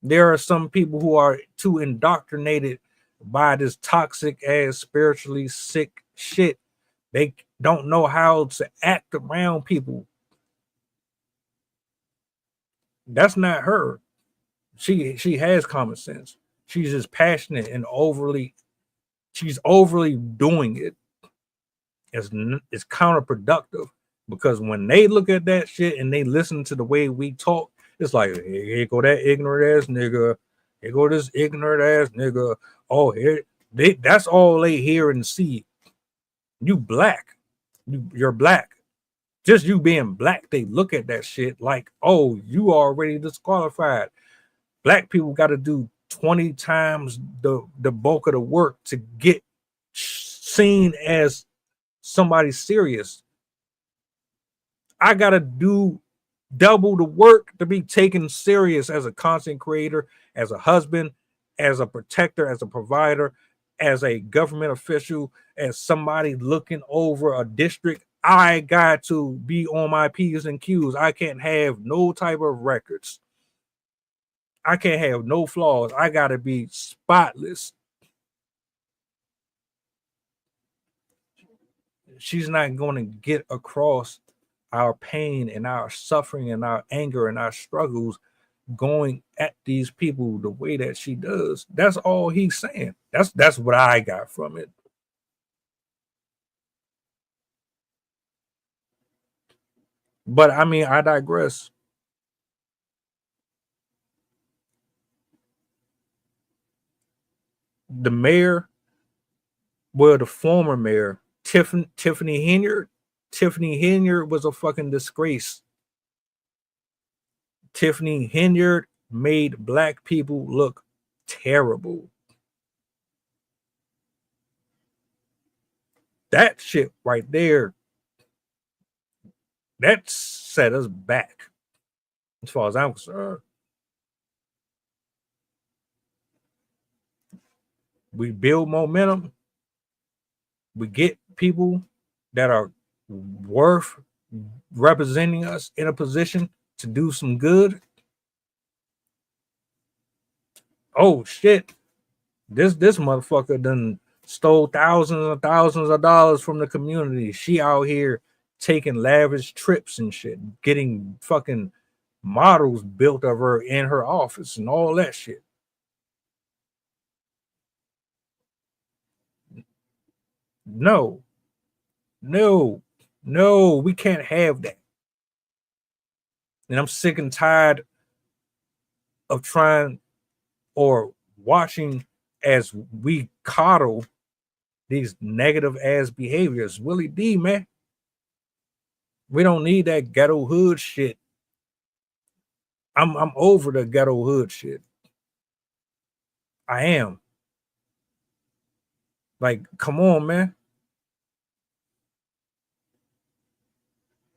There are some people who are too indoctrinated by this toxic ass spiritually sick shit. They don't know how to act around people. That's not her. She has common sense. She's just passionate and overly doing it. It's counterproductive, because when they look at that shit and they listen to the way we talk, it's like, here go that ignorant ass nigga. Here go this ignorant ass nigga. Oh, that's all they hear and see. You black. You're black. Just you being black, they look at that shit like, oh, you already disqualified. Black people got to do 20 times the bulk of the work to get seen as somebody serious. I got to do double the work to be taken serious as a content creator, as a husband, as a protector, as a provider, as a government official, as somebody looking over a district. I got to be on my P's and Q's. I can't have no type of records. I can't have no flaws. I got to be spotless. She's not going to get across our pain and our suffering and our anger and our struggles going at these people the way that she does. That's all he's saying. That's what I got from it. But I mean, I digress. The mayor, well, the former mayor, Tiffany Henyard. Tiffany Henyard was a fucking disgrace. Tiffany Henyard made black people look terrible. That shit right there, that set us back as far as I'm concerned. We build momentum. We get people that are worth representing us in a position to do some good. Oh shit. This motherfucker done stole thousands and thousands of dollars from the community. She out here taking lavish trips and shit, getting fucking models built of her in her office and all that shit. No, we can't have that. And I'm sick and tired of trying or watching as we coddle these negative ass behaviors. Willie D, man. We don't need that ghetto hood shit. I'm over the ghetto hood shit. I am. Like, come on, man.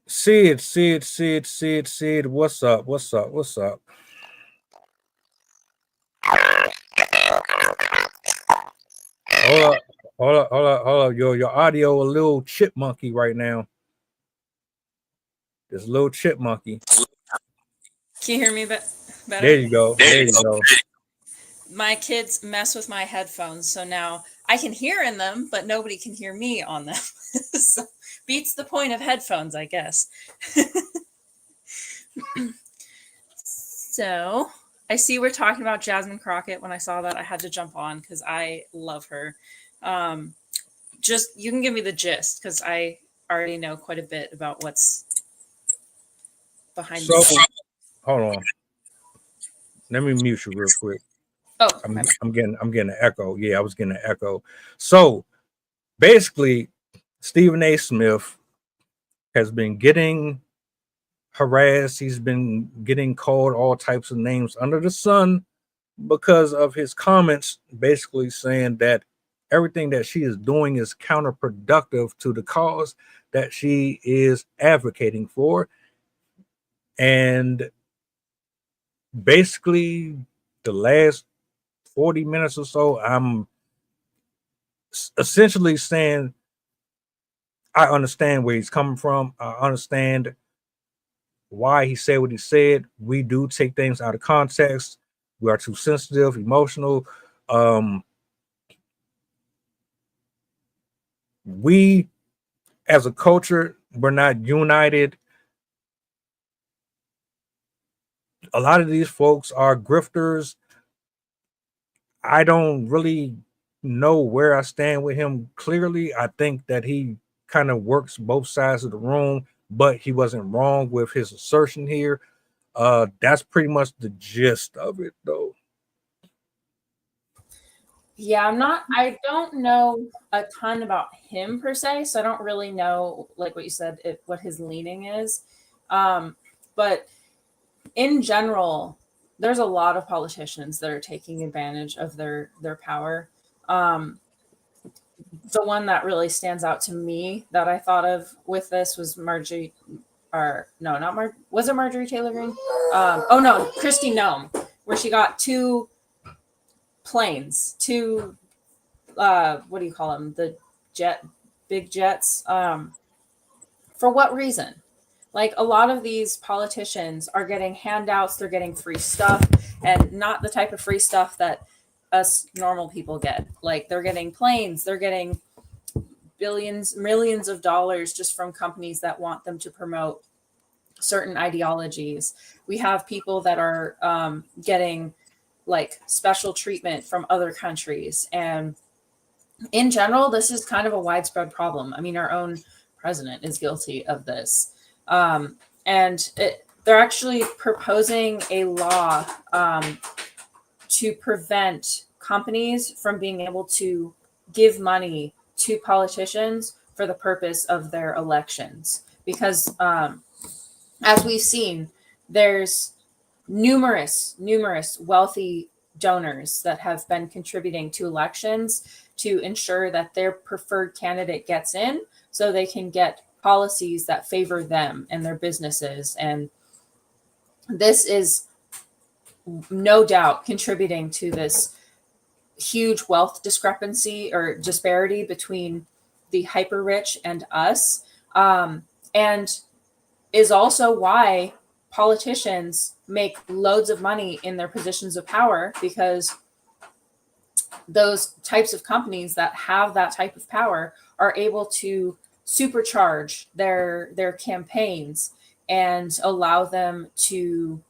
Sid. What's up? Hold up. Your audio a little chipmunky right now. This little chipmunky. Can you hear me better? There you go. My kids mess with my headphones, so now I can hear in them, but nobody can hear me on them. So, beats the point of headphones, I guess. So I see we're talking about Jazmine Crocket. When I saw that, I had to jump on because I love her. Just you can give me the gist because I already know quite a bit about what's behind the scenes. Hold on. Let me mute you real quick. Oh, I'm getting an echo. Yeah, I was getting an echo. So basically, Stephen A. Smith has been getting harassed. He's been getting called all types of names under the sun because of his comments, basically saying that everything that she is doing is counterproductive to the cause that she is advocating for. And basically, the last 40 minutes or so, I'm essentially saying I understand where he's coming from. I understand why he said what he said. We do take things out of context. We are too sensitive, emotional. We, as a culture, we're not united. A lot of these folks are grifters. I don't really know where I stand with him clearly. I think that he kind of works both sides of the room, but he wasn't wrong with his assertion here. That's pretty much the gist of it, though. Yeah, I don't know a ton about him per se, so I don't really know, like what you said, what his leaning is. But in general, there's a lot of politicians that are taking advantage of their power. The one that really stands out to me that I thought of with this was Marjorie, or no, not Mar. Was it Marjorie Taylor Greene? Oh no, Christy Nome, where she got two planes, two what do you call them? The big jets. For what reason? Like, a lot of these politicians are getting handouts, they're getting free stuff, and not the type of free stuff that us normal people get. Like, they're getting planes, they're getting billions, millions of dollars just from companies that want them to promote certain ideologies. We have people that are getting like special treatment from other countries. And in general, this is kind of a widespread problem. I mean, our own president is guilty of this. They're actually proposing a law to prevent companies from being able to give money to politicians for the purpose of their elections. Because as we've seen, there's numerous wealthy donors that have been contributing to elections to ensure that their preferred candidate gets in so they can get policies that favor them and their businesses. And this is no doubt contributing to this huge wealth discrepancy or disparity between the hyper rich and us, and is also why politicians make loads of money in their positions of power, because those types of companies that have that type of power are able to supercharge their campaigns and allow them to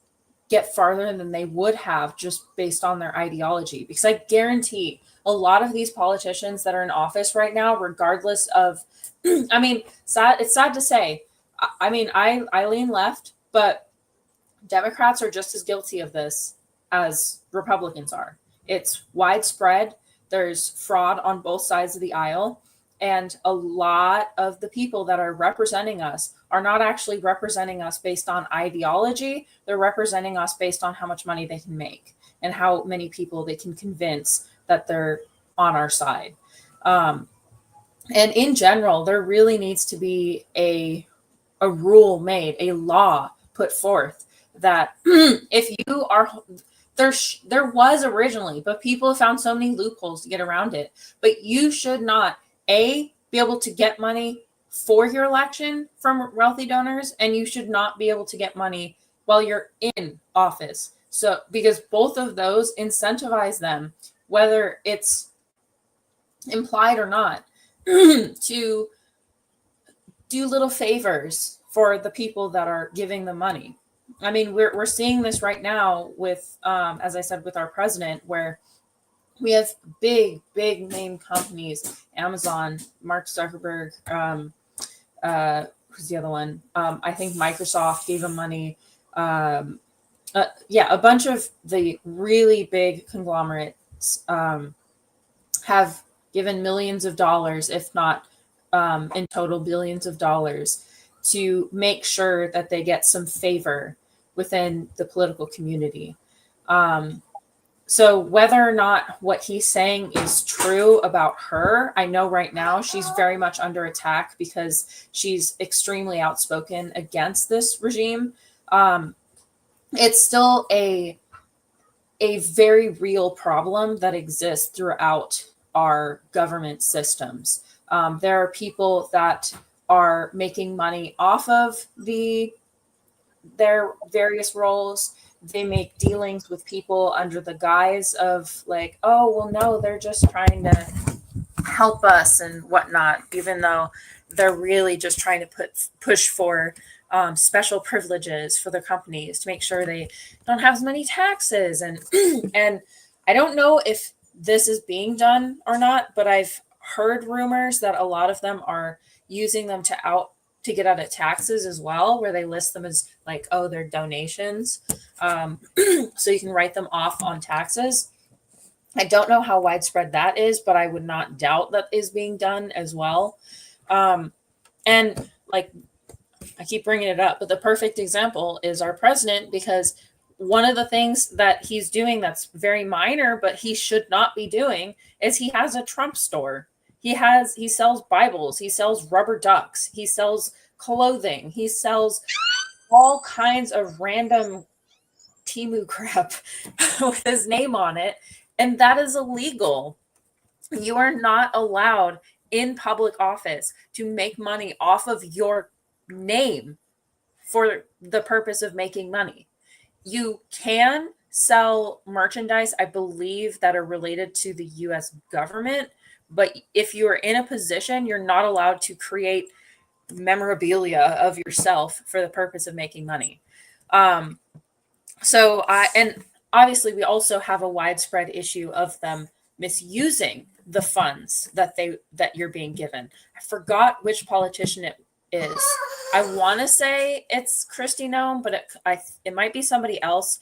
get farther than they would have just based on their ideology. Because I guarantee a lot of these politicians that are in office right now, regardless of, I mean, it's sad to say, I mean, I lean left, but Democrats are just as guilty of this as Republicans are. It's widespread. There's fraud on both sides of the aisle. And a lot of the people that are representing us are not actually representing us based on ideology. They're representing us based on how much money they can make and how many people they can convince that they're on our side. And in general, there really needs to be a rule made, a law put forth that if you are, there was originally, but people have found so many loopholes to get around it. But you should not, be able to get money for your election from wealthy donors, and you should not be able to get money while you're in office. So, because both of those incentivize them, whether it's implied or not, to do little favors for the people that are giving the money. I mean, we're seeing this right now with, as I said, with our president, where we have big name companies, Amazon, Mark Zuckerberg, who's the other one? I think Microsoft gave him money. A bunch of the really big conglomerates have given millions of dollars, if not in total billions of dollars, to make sure that they get some favor within the political community. So whether or not what he's saying is true about her, I know right now she's very much under attack because she's extremely outspoken against this regime. It's still a very real problem that exists throughout our government systems. There are people that are making money off of their various roles. They make dealings with people under the guise of like, oh, well, no, they're just trying to help us and whatnot, even though they're really just trying to push for special privileges for the companies to make sure they don't have as many taxes. And and I don't know if this is being done or not, but I've heard rumors that a lot of them are using them to get out of taxes as well, where they list them as like, oh, they're donations. So you can write them off on taxes. I don't know how widespread that is, but I would not doubt that is being done as well. And like, I keep bringing it up, but the perfect example is our president, because one of the things that he's doing that's very minor, but he should not be doing, is he has a Trump store. He sells Bibles, he sells rubber ducks, he sells clothing, he sells all kinds of random Timu crap with his name on it, and that is illegal. You are not allowed in public office to make money off of your name for the purpose of making money. You can sell merchandise, I believe, that are related to the US government, but if you're in a position, you're not allowed to create memorabilia of yourself for the purpose of making money. And obviously we also have a widespread issue of them misusing the funds that you're being given. I forgot which politician it is. I want to say it's Kristi Noem, but it might be somebody else,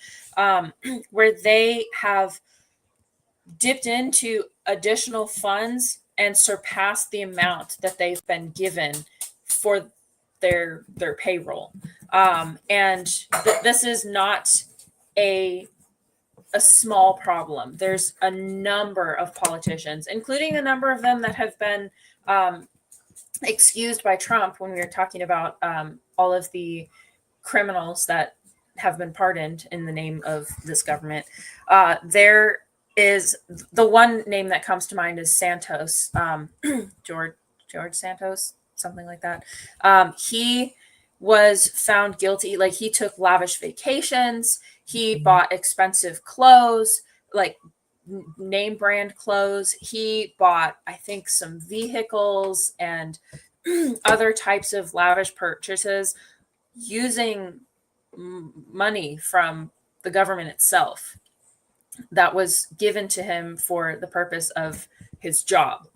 where they have dipped into additional funds and surpassed the amount that they've been given for their payroll. This is not a small problem. There's a number of politicians, including a number of them that have been excused by Trump when we were talking about all of the criminals that have been pardoned in the name of this government. There is the one name that comes to mind is Santos, George Santos, something like that. He was found guilty. Like, he took lavish vacations. He bought expensive clothes, like name brand clothes. He bought, I think, some vehicles and other types of lavish purchases using money from the government itself that was given to him for the purpose of his job.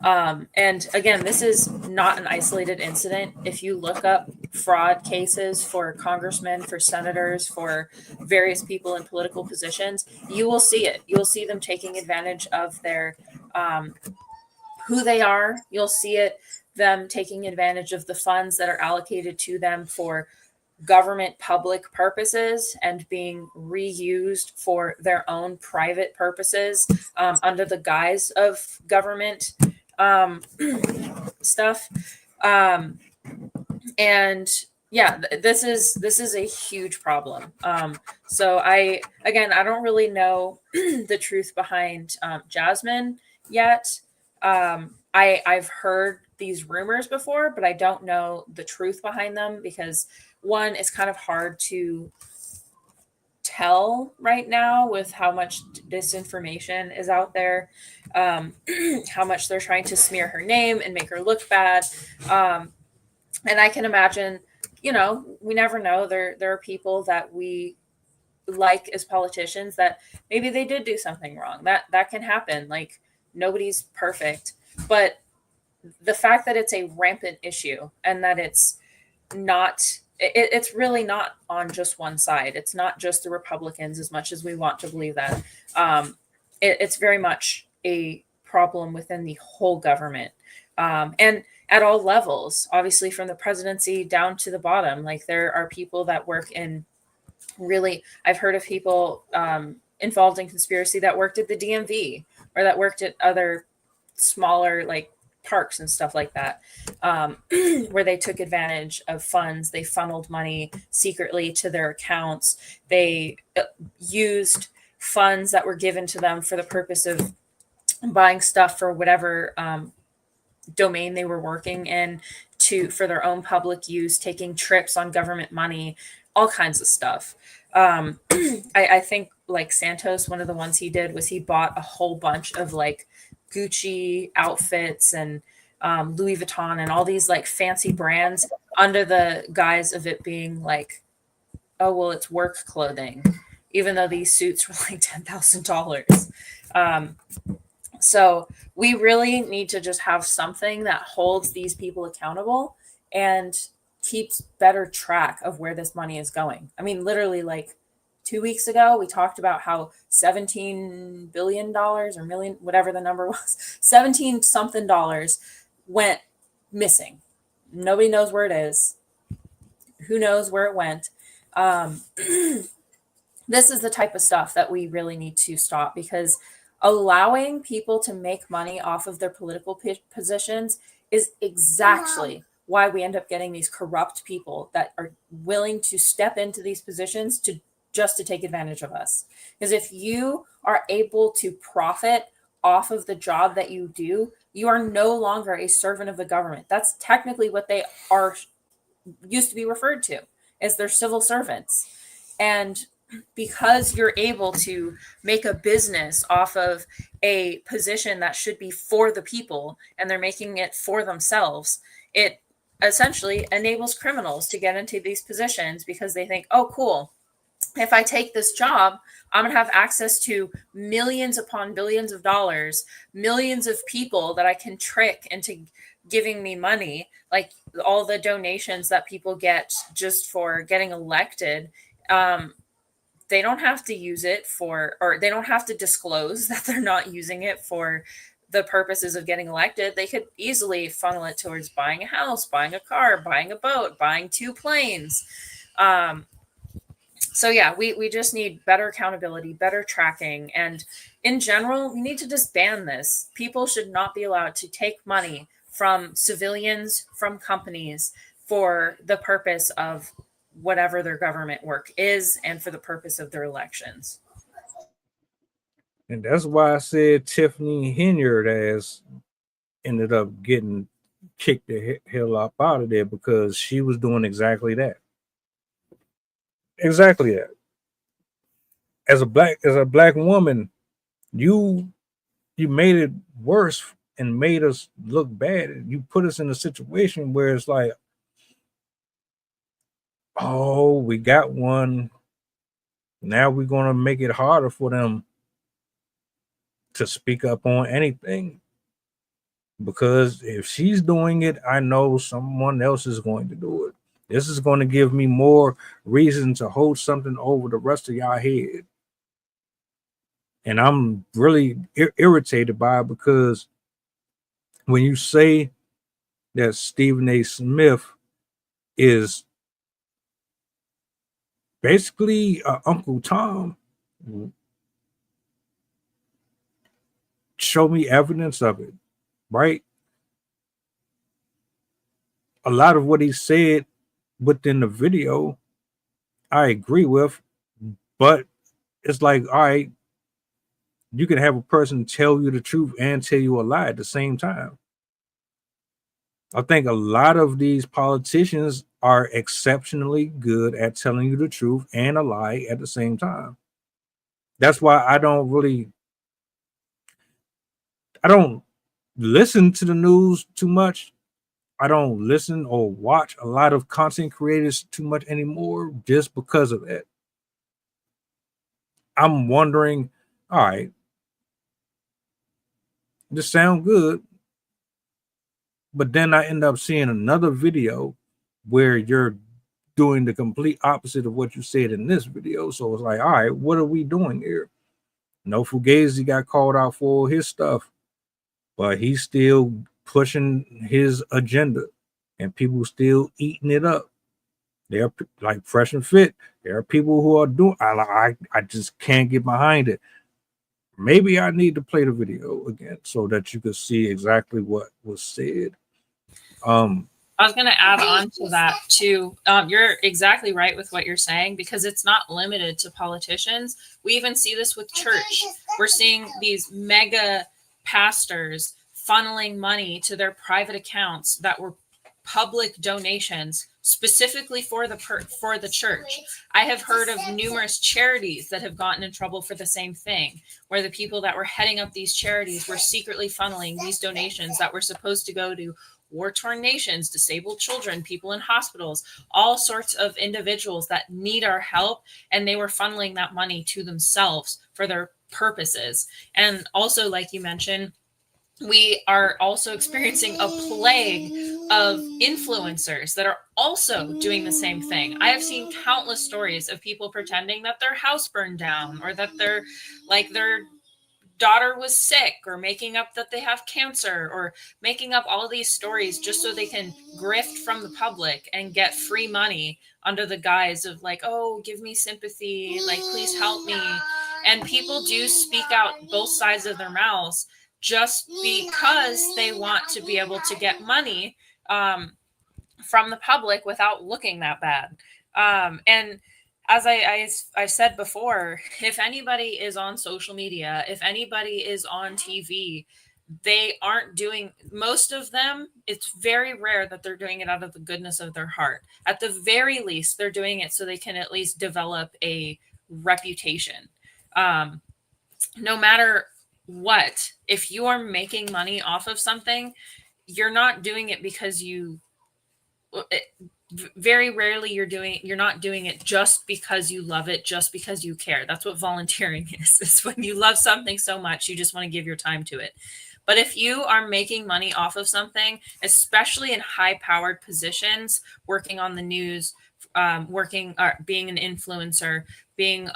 And again, this is not an isolated incident. If you look up fraud cases for congressmen, for senators, for various people in political positions, you will see it. You'll see them taking advantage of their who they are. You'll see it, them taking advantage of the funds that are allocated to them for government public purposes and being reused for their own private purposes under the guise of government stuff. And yeah, this is a huge problem. So I don't really know the truth behind Jazmine yet. I've heard these rumors before, but I don't know the truth behind them because, one, it's kind of hard to tell right now with how much disinformation is out there, how much they're trying to smear her name and make her look bad. And I can imagine, we never know. There are people that we like as politicians that maybe they did do something wrong. That can happen. Like, nobody's perfect. But the fact that it's a rampant issue and that it's really not on just one side. It's not just the Republicans, as much as we want to believe that. It's very much a problem within the whole government. And at all levels, obviously from the presidency down to the bottom. Like, there are people that work in I've heard of people involved in conspiracy that worked at the DMV or that worked at other smaller, like, parks and stuff like that, where they took advantage of funds. They funneled money secretly to their accounts. They used funds that were given to them for the purpose of buying stuff for whatever domain they were working in for their own public use, taking trips on government money, all kinds of stuff. I think, like, Santos, one of the ones he did was he bought a whole bunch of, like, Gucci outfits and Louis Vuitton and all these, like, fancy brands under the guise of it being like, oh, well, it's work clothing, even though these suits were like $10,000. So we really need to just have something that holds these people accountable and keeps better track of where this money is going. I mean, literally, like, 2 weeks ago, we talked about how $17 billion or million, whatever the number was, 17 something dollars went missing. Nobody knows where it is. Who knows where it went? This is the type of stuff that we really need to stop, because allowing people to make money off of their political positions is exactly why we end up getting these corrupt people that are willing to step into these positions to take advantage of us. Because if you are able to profit off of the job that you do, you are no longer a servant of the government. That's technically what they are used to be referred to, as their civil servants. And because you're able to make a business off of a position that should be for the people, and they're making it for themselves, it essentially enables criminals to get into these positions, because they think, oh, cool, if I take this job, I'm going to have access to millions upon billions of dollars, millions of people that I can trick into giving me money, like all the donations that people get just for getting elected. They don't have to use it for, or they don't have to disclose that they're not using it for the purposes of getting elected. They could easily funnel it towards buying a house, buying a car, buying a boat, buying 2 planes. So yeah, we just need better accountability, better tracking. And in general, we need to just ban this. People should not be allowed to take money from civilians, from companies, for the purpose of whatever their government work is, and for the purpose of their elections. And that's why I said Tiffany Henyard ass ended up getting kicked the hell up out of there, because she was doing exactly that. Exactly that. As a black woman, you made it worse and made us look bad. You put us in a situation where it's like, oh, we got one. Now we're going to make it harder for them to speak up on anything. Because if she's doing it, I know someone else is going to do it. This is going to give me more reason to hold something over the rest of y'all head. And I'm really irritated by it, because when you say that Stephen A. Smith is basically Uncle Tom, show me evidence of it, right? A lot of what he said within the video, I agree with, but it's like, all right, you can have a person tell you the truth and tell you a lie at the same time. I think a lot of these politicians are exceptionally good at telling you the truth and a lie at the same time. That's why I don't listen to the news too much. I don't listen or watch a lot of content creators too much anymore, just because of that. I'm wondering, all right, this sounds good, but then I end up seeing another video where you're doing the complete opposite of what you said in this video. So it's like, all right, what are we doing here? Nofugazee got called out for his stuff, but he's still pushing his agenda, and people still eating it up. They're like Fresh and Fit. There are people who are doing. I just can't get behind it. Maybe I need to play the video again so that you can see exactly what was said. I was going to add on to that too. You're exactly right with what you're saying, because it's not limited to politicians. We even see this with church. We're seeing these mega pastors funneling money to their private accounts that were public donations specifically for the church. I have heard of numerous charities that have gotten in trouble for the same thing, where the people that were heading up these charities were secretly funneling these donations that were supposed to go to war-torn nations, disabled children, people in hospitals, all sorts of individuals that need our help, and they were funneling that money to themselves for their purposes. And also, like you mentioned, we are also experiencing a plague of influencers that are also doing the same thing. I have seen countless stories of people pretending that their house burned down, or that their daughter was sick, or making up that they have cancer, or making up all these stories just so they can grift from the public and get free money under the guise of like, oh, give me sympathy, like please help me. And people do speak out both sides of their mouths just because they want to be able to get money from the public without looking that bad. And as I said before, if anybody is on social media, if anybody is on TV, they aren't doing, most of them, it's very rare that they're doing it out of the goodness of their heart. At the very least, they're doing it so they can at least develop a reputation. No matter what, if you are making money off of something, you're not doing it because very rarely you're not doing it just because you love it, just because you care. That's what volunteering is. It's when you love something so much you just want to give your time to it. But if you are making money off of something, especially in high powered positions, working on the news, being an influencer, being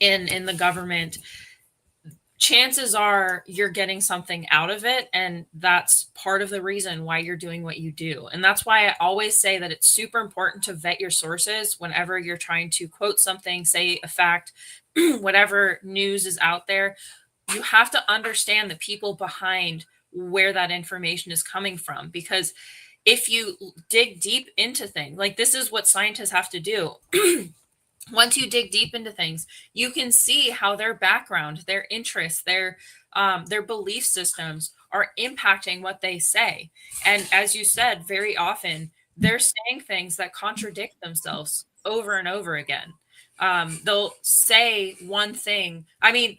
in the government, chances are you're getting something out of it. And that's part of the reason why you're doing what you do. And that's why I always say that it's super important to vet your sources whenever you're trying to quote something, say a fact, whatever news is out there. You have to understand the people behind where that information is coming from. Because if you dig deep into things, like this is what scientists have to do. Once you dig deep into things, you can see how their background, their interests, their belief systems are impacting what they say. And as you said, very often they're saying things that contradict themselves over and over again. They'll say one thing. I mean,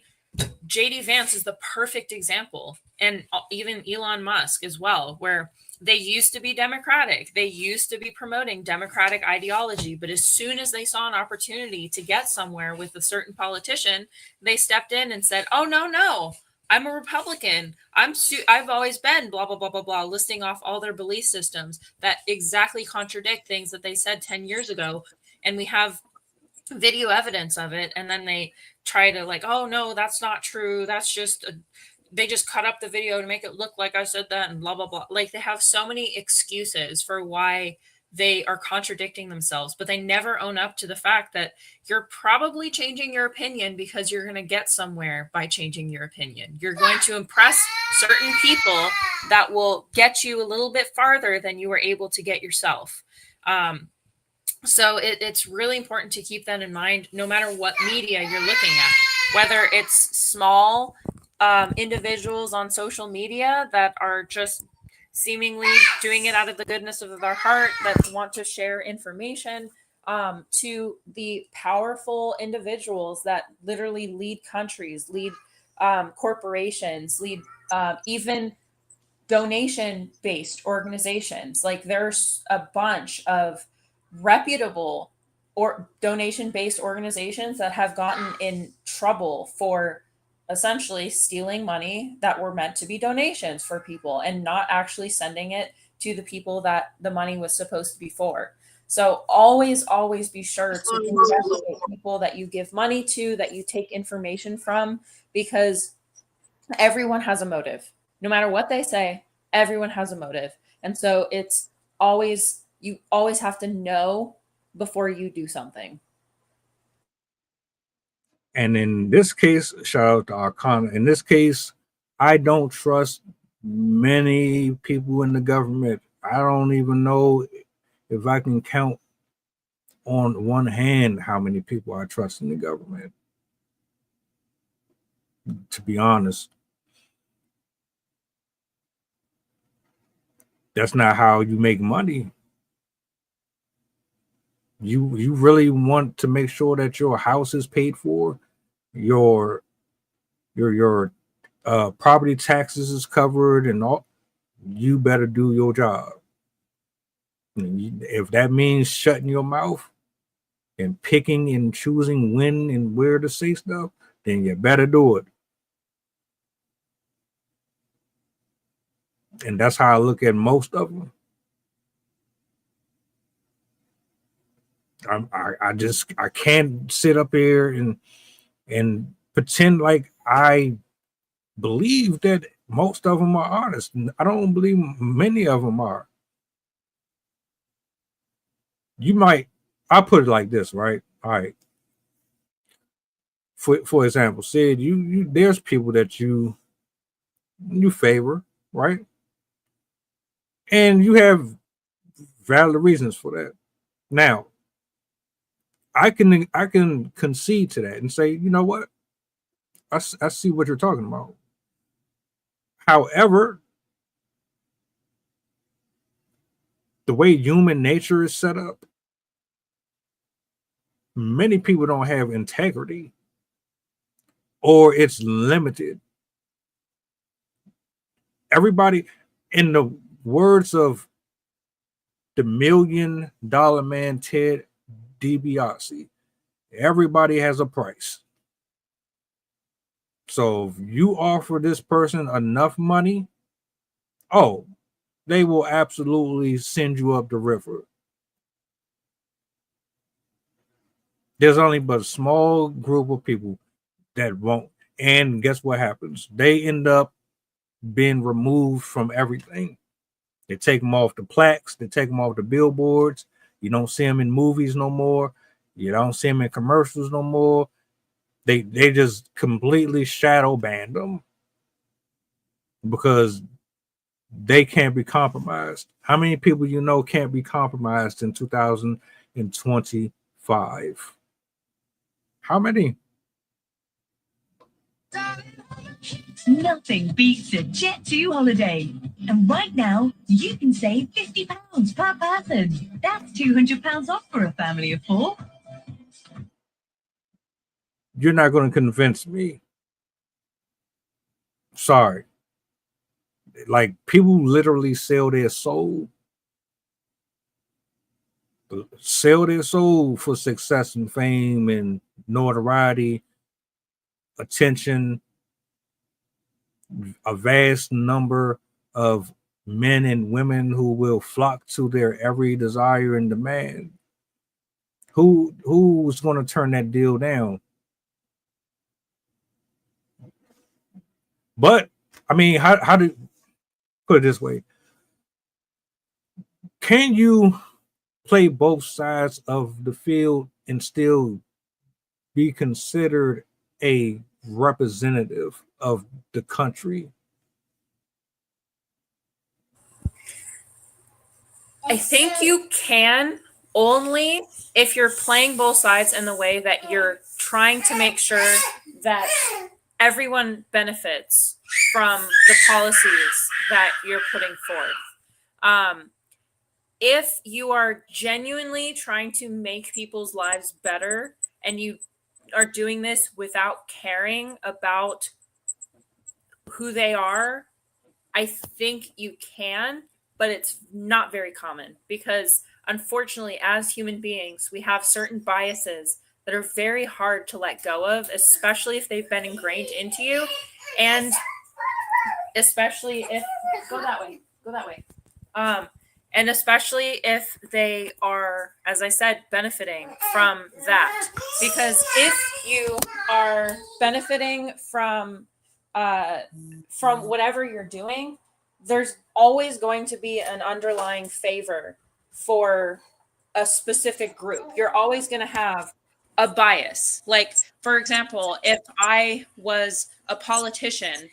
JD Vance is the perfect example, and even Elon Musk as well, where they used to be Democratic. They used to be promoting Democratic ideology. But as soon as they saw an opportunity to get somewhere with a certain politician, they stepped in and said, oh, no, I'm a Republican. I've always been blah, blah, blah, blah, blah, listing off all their belief systems that exactly contradict things that they said 10 years ago. And we have video evidence of it. And then they try to like, oh, no, that's not true. That's just they just cut up the video to make it look like I said that and blah, blah, blah. Like they have so many excuses for why they are contradicting themselves, but they never own up to the fact that you're probably changing your opinion because you're going to get somewhere by changing your opinion. You're going to impress certain people that will get you a little bit farther than you were able to get yourself. So it's really important to keep that in mind, no matter what media you're looking at, whether it's small individuals on social media that are just seemingly doing it out of the goodness of their heart, that want to share information, to the powerful individuals that literally lead countries, lead corporations, lead even donation-based organizations. Like there's a bunch of reputable or donation-based organizations that have gotten in trouble for essentially stealing money that were meant to be donations for people and not actually sending it to the people that the money was supposed to be for. So always be sure to investigate people that you give money to, that you take information from, because everyone has a motive. No matter what they say, everyone has a motive. And so you always have to know before you do something. And in this case, shout out to Arcana. In this case, I don't trust many people in the government. I don't even know if I can count on one hand how many people I trust in the government, to be honest. That's not how you make money. You really want to make sure that your house is paid for, your property taxes is covered, and all. You better do your job. If that means shutting your mouth and picking and choosing when and where to say stuff, then you better do it. and that's how I look at most of them. I can't sit up here and pretend like I believe that most of them are honest. I don't believe many of them are. I'll put it like this, right? All right. For example, Sid, you there's people that you favor, right? And you have valid reasons for that. Now, I can concede to that and say, you know what? I see what you're talking about. However, the way human nature is set up, many people don't have integrity, or it's limited. Everybody, in the words of the $1 Million Man Ted DiBiase, everybody has a price. So if you offer this person enough money, they will absolutely send you up the river. There's only but a small group of people that won't. And guess what happens? They end up being removed from everything. They take them off the plaques. They take them off the billboards. You don't see them in movies no more. You don't see them in commercials no more. They just completely shadow ban them because they can't be compromised. How many people you know can't be compromised in 2025? How many? Nothing beats a Jet2 holiday. And right now, you can save £50 per person. That's £200 off for a family of 4. You're not going to convince me. Sorry. Like, people literally sell their soul. Sell their soul for success and fame and notoriety, attention, a vast number of men and women who will flock to their every desire and demand. Who's going to turn that deal down? But I mean, how do put it this way? Can you play both sides of the field and still be considered a representative of the country? I think you can, only if you're playing both sides in the way that you're trying to make sure that everyone benefits from the policies that you're putting forth. If you are genuinely trying to make people's lives better and you are doing this without caring about who they are, I think you can, but it's not very common because unfortunately, as human beings, we have certain biases that are very hard to let go of, especially if they've been ingrained into you. And especially if go that way. And especially if they are, as I said, benefiting from that. Because if you are benefiting from whatever you're doing, there's always going to be an underlying favor for a specific group. You're always going to have a bias. Like, for example, if I was a politician,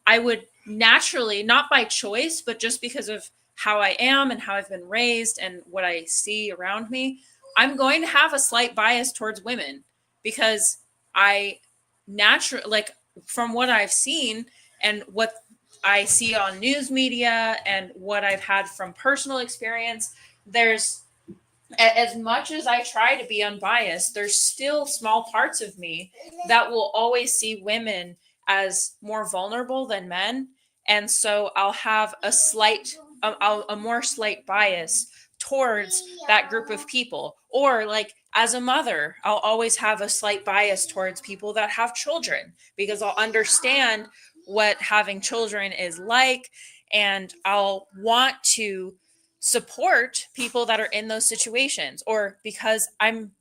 I would naturally, not by choice, but just because of how I am and how I've been raised and what I see around me, I'm going to have a slight bias towards women because I naturally, like, from what I've seen and what I see on news media and what I've had from personal experience, there's, as much as I try to be unbiased, there's still small parts of me that will always see women as more vulnerable than men. And so I'll have a more slight bias towards that group of people. Or like as a mother, I'll always have a slight bias towards people that have children because I'll understand what having children is like and I'll want to support people that are in those situations, or because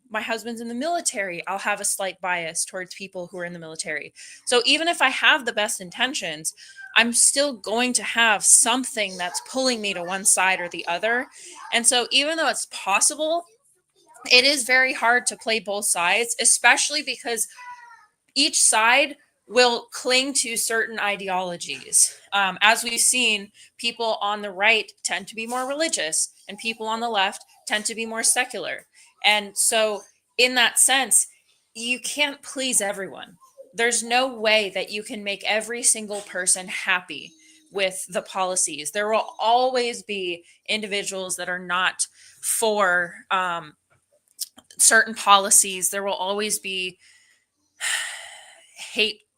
my husband's in the military, I'll have a slight bias towards people who are in the military. So even if I have the best intentions, I'm still going to have something that's pulling me to one side or the other. And so even though it's possible, it is very hard to play both sides, especially because each side will cling to certain ideologies. As we've seen, people on the right tend to be more religious, and people on the left tend to be more secular. And so, in that sense, you can't please everyone. There's no way that you can make every single person happy with the policies. There will always be individuals that are not for certain policies. There will always be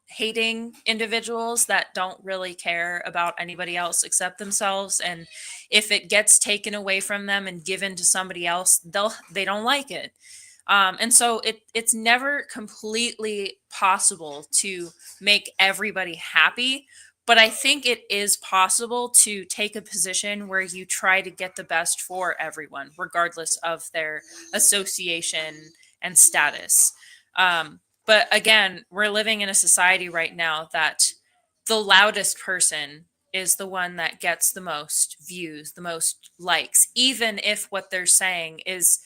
hating individuals that don't really care about anybody else except themselves, and if it gets taken away from them and given to somebody else, they don't like it. And so it's never completely possible to make everybody happy, but I think it is possible to take a position where you try to get the best for everyone, regardless of their association and status. But again, we're living in a society right now that the loudest person is the one that gets the most views, the most likes, even if what they're saying is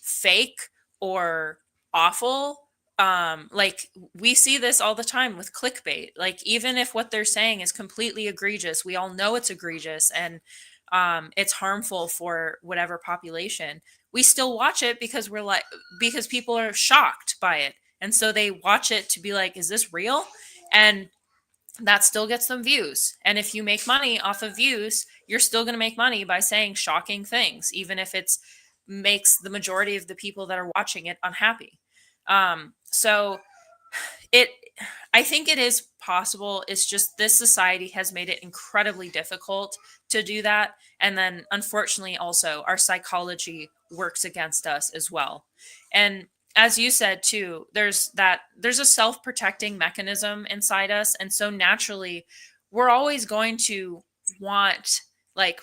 fake or awful. Like we see this all the time with clickbait. Like even if what they're saying is completely egregious, we all know it's egregious and it's harmful for whatever population. We still watch it because because people are shocked by it. And so they watch it to be like, is this real? And that still gets them views. And if you make money off of views, you're still going to make money by saying shocking things, even if it's makes the majority of the people that are watching it unhappy. So I think it is possible. It's just this society has made it incredibly difficult to do that. And then unfortunately also our psychology works against us as well. And as you said too, there's a self-protecting mechanism inside us. And so naturally we're always going to want, like,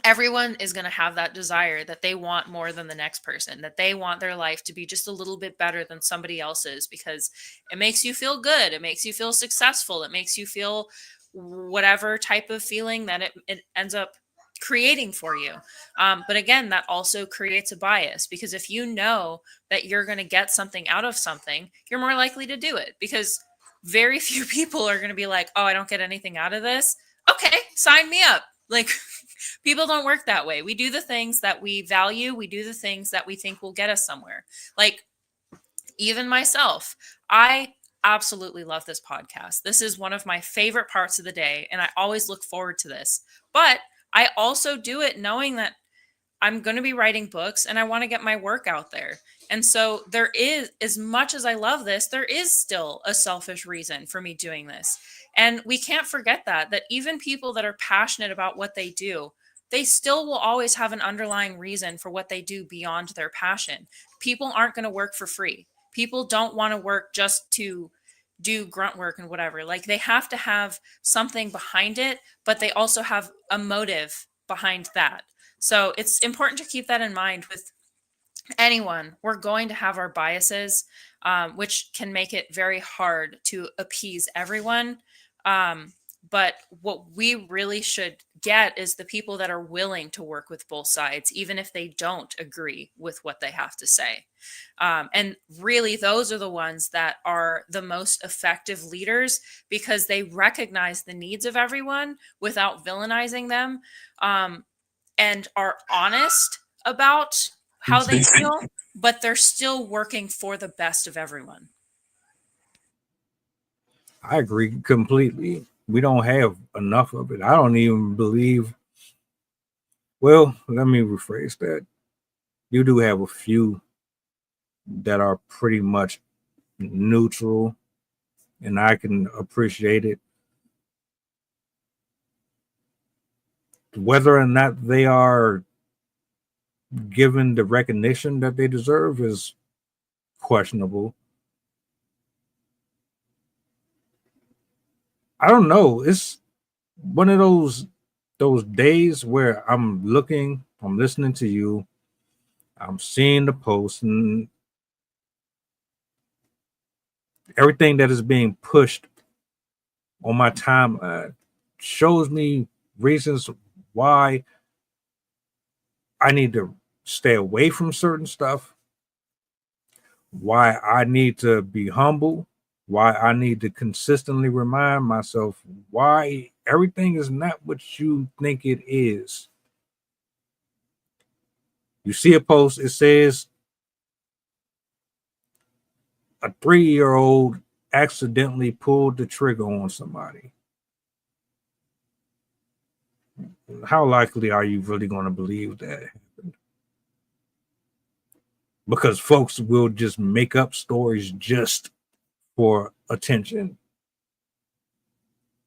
everyone is going to have that desire that they want more than the next person, that they want their life to be just a little bit better than somebody else's, because it makes you feel good. It makes you feel successful. It makes you feel whatever type of feeling that it ends up creating for you. But again, that also creates a bias, because if you know that you're going to get something out of something, you're more likely to do it, because very few people are going to be like, oh, I don't get anything out of this. Okay, sign me up. Like, people don't work that way. We do the things that we value. We do the things that we think will get us somewhere. Like, even myself, I absolutely love this podcast. This is one of my favorite parts of the day, and I always look forward to this. But I also do it knowing that I'm going to be writing books and I want to get my work out there. And so there is, as much as I love this, there is still a selfish reason for me doing this. And we can't forget that even people that are passionate about what they do, they still will always have an underlying reason for what they do beyond their passion. People aren't going to work for free. People don't want to work just to do grunt work and whatever. Like, they have to have something behind it, but they also have a motive behind that. So it's important to keep that in mind with anyone. We're going to have our biases, which can make it very hard to appease everyone. But what we really should get is the people that are willing to work with both sides, even if they don't agree with what they have to say. And really, those are the ones that are the most effective leaders, because they recognize the needs of everyone without villainizing them, and are honest about how they feel, but they're still working for the best of everyone. I agree completely. We don't have enough of it. I don't even believe. Well, let me rephrase that. You do have a few that are pretty much neutral, and I can appreciate it. Whether or not they are given the recognition that they deserve is questionable. I don't know. It's one of those those days where I'm listening to you, I'm seeing the posts and everything that is being pushed on my timeline shows me reasons why I need to stay away from certain stuff, why I need to be humble, why I need to consistently remind myself why everything is not what you think it is. You see a post, it says a 3-year-old accidentally pulled the trigger on somebody. How likely are you really going to believe that happened? Because folks will just make up stories just for attention.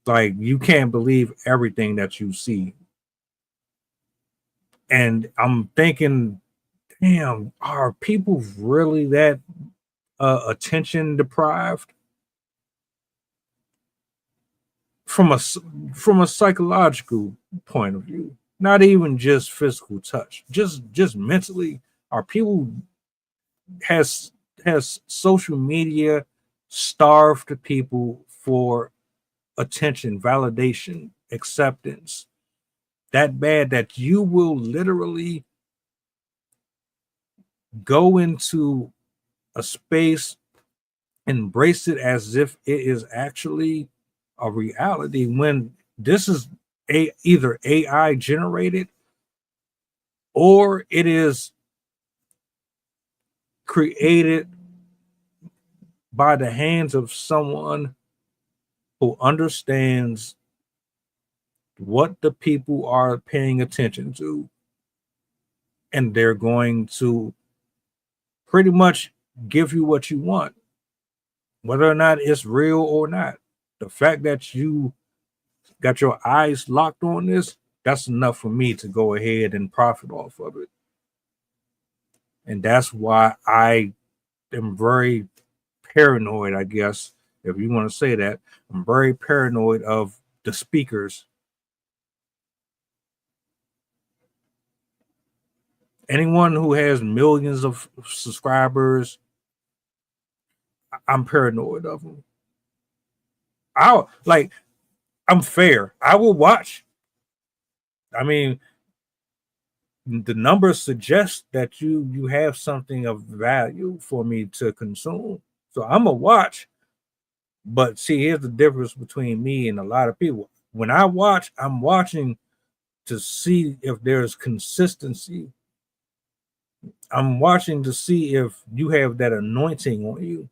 Like, you can't believe everything that you see. And I'm thinking, damn, are people really that attention deprived? From a psychological point of view, not even just physical touch, just mentally, are people has social media starved people for attention, validation, acceptance that bad that you will literally go into a space, embrace it as if it is actually a reality, when this is either AI generated or it is created by the hands of someone who understands what the people are paying attention to, and they're going to pretty much give you what you want, whether or not it's real or not. The fact that you got your eyes locked on this, that's enough for me to go ahead and profit off of it. And that's why I am very paranoid, I guess, if you want to say that. I'm very paranoid of the speakers. Anyone who has millions of subscribers, I'm paranoid of them. I'm fair. I will watch. I mean, the numbers suggest that you have something of value for me to consume. So I'm a watch. But see, here's the difference between me and a lot of people. When I watch, I'm watching to see if there's consistency. I'm watching to see if you have that anointing on you.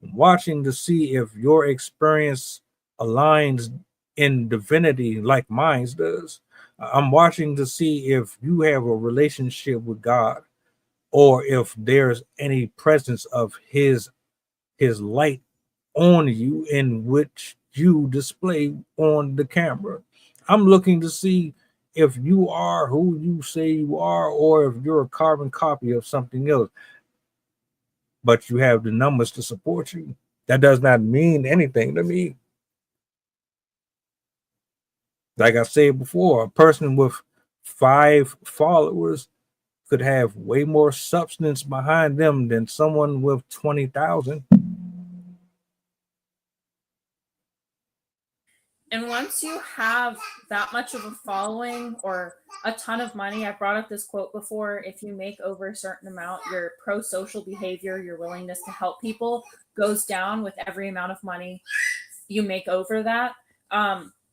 I'm watching to see if your experience aligns in divinity like mine does. I'm watching to see if you have a relationship with God, or if there's any presence of his light on you in which you display on the camera. I'm looking to see if you are who you say you are, or if you're a carbon copy of something else, but you have the numbers to support you. That does not mean anything to me. Like I said before, a person with 5 followers could have way more substance behind them than someone with 20,000. And once you have that much of a following or a ton of money, I brought up this quote before: if you make over a certain amount, your pro-social behavior, your willingness to help people goes down with every amount of money you make over that.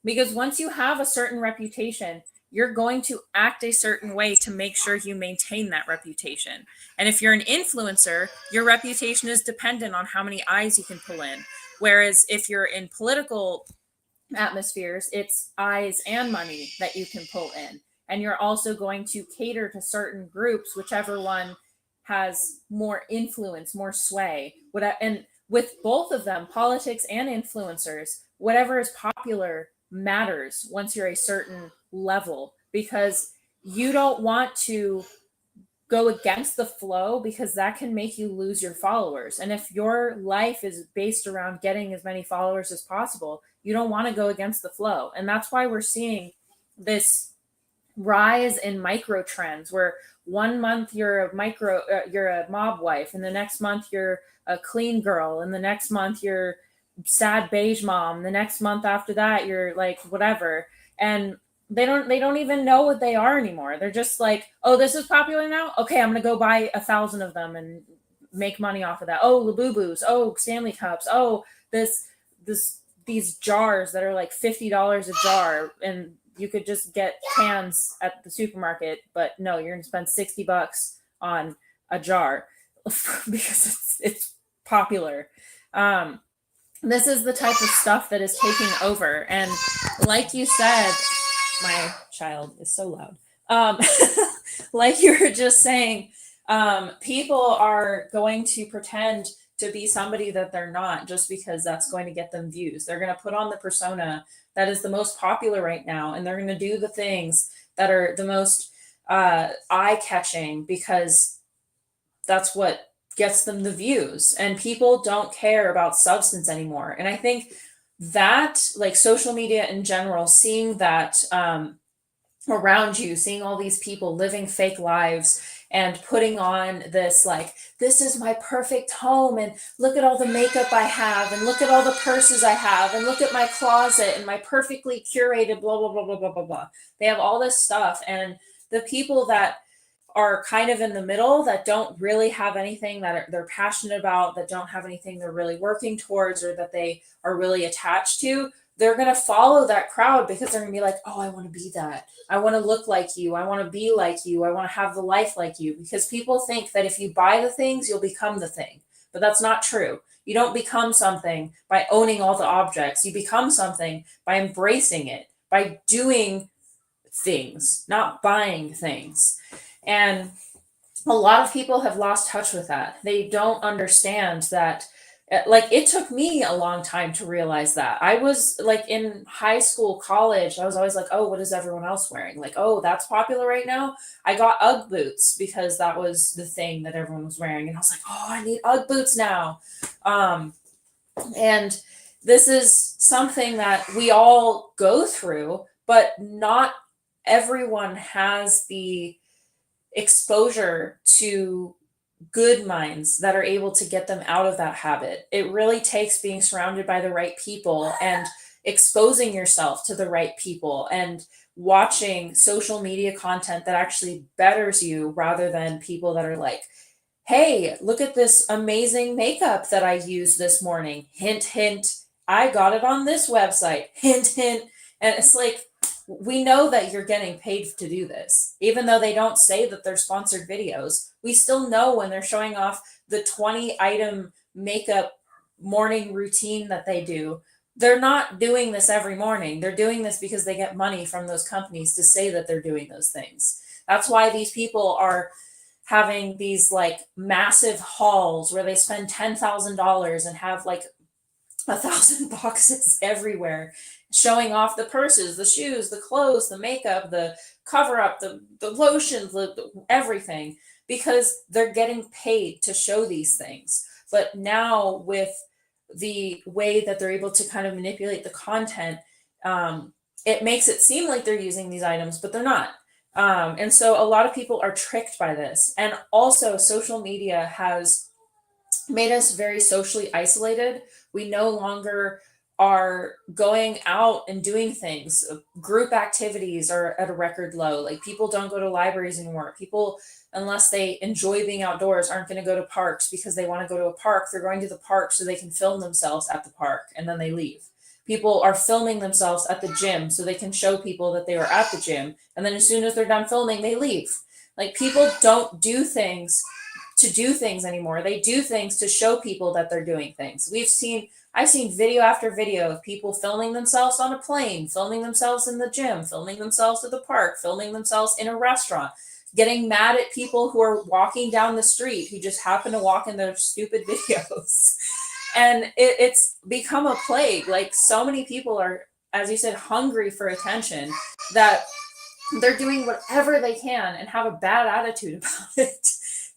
Because once you have a certain reputation, you're going to act a certain way to make sure you maintain that reputation. And if you're an influencer, your reputation is dependent on how many eyes you can pull in. Whereas if you're in political atmospheres, it's eyes and money that you can pull in. And you're also going to cater to certain groups, whichever one has more influence, more sway. And with both of them, politics and influencers, whatever is popular matters once you're a certain level, because you don't want to go against the flow, because that can make you lose your followers. And if your life is based around getting as many followers as possible, you don't want to go against the flow. And that's why we're seeing this rise in micro trends where one month you're a mob wife, and the next month you're a clean girl, and the next month you're sad beige mom, the next month after that you're like whatever, and they don't even know what they are anymore. They're just like, oh, this is popular now, okay, I'm gonna go buy 1,000 of them and make money off of that. Oh, Labubu's, oh, Stanley Cups, oh, these jars that are like $50 a jar, and you could just get cans at the supermarket, but no, you're gonna spend $60 on a jar because it's popular. This is the type of stuff that is taking over. And like you said, my child is so loud. Like you were just saying, people are going to pretend to be somebody that they're not just because that's going to get them views. They're going to put on the persona that is the most popular right now, and they're going to do the things that are the most eye-catching because that's what gets them the views. And people don't care about substance anymore. And I think that, like social media in general, seeing that around you, seeing all these people living fake lives and putting on this, like, this is my perfect home, and look at all the makeup I have, and look at all the purses I have, and look at my closet and my perfectly curated blah, blah, blah, blah, blah, blah, blah. They have all this stuff. And the people that are kind of in the middle, that don't really have anything that they're passionate about, that don't have anything they're really working towards or that they are really attached to, they're going to follow that crowd because they're going to be like, oh, I want to be that. I want to look like you. I want to be like you. I want to have the life like you. Because people think that if you buy the things, you'll become the thing. But that's not true. You don't become something by owning all the objects. You become something by embracing it, by doing things, not buying things. And a lot of people have lost touch with that. They don't understand that. Like, it took me a long time to realize that. I was like in high school, college, I was always like, oh, what is everyone else wearing? Like, oh, that's popular right now. I got Ugg boots because that was the thing that everyone was wearing. And I was like, oh, I need Ugg boots now. And this is something that we all go through, but not everyone has the exposure to good minds that are able to get them out of that habit. It really takes being surrounded by the right people and exposing yourself to the right people and watching social media content that actually betters you rather than people that are like, hey, look at this amazing makeup that I used this morning. Hint, hint, I got it on this website. Hint, hint. And it's like, we know that you're getting paid to do this. Even though they don't say that they're sponsored videos, we still know when they're showing off the 20-item makeup morning routine that they do. They're not doing this every morning. They're doing this because they get money from those companies to say that they're doing those things. That's why these people are having these like massive hauls where they spend $10,000 and have like 1,000 boxes everywhere, showing off the purses, the shoes, the clothes, the makeup, the cover up, the lotions, everything, because they're getting paid to show these things. But now with the way that they're able to kind of manipulate the content, it makes it seem like they're using these items, but they're not. And so a lot of people are tricked by this. And also social media has made us very socially isolated. We no longer are going out and doing things. Group activities are at a record low. Like, people don't go to libraries anymore. People, unless they enjoy being outdoors, aren't going to go to parks because they want to go to a park. They're going to the park so they can film themselves at the park and then they leave. People are filming themselves at the gym so they can show people that they were at the gym. And then as soon as they're done filming, they leave. Like, people don't do things to do things anymore. They do things to show people that they're doing things. I've seen video after video of people filming themselves on a plane, filming themselves in the gym, filming themselves at the park, filming themselves in a restaurant, getting mad at people who are walking down the street who just happen to walk in their stupid videos. And it's become a plague. Like, so many people are, as you said, hungry for attention, that they're doing whatever they can and have a bad attitude about it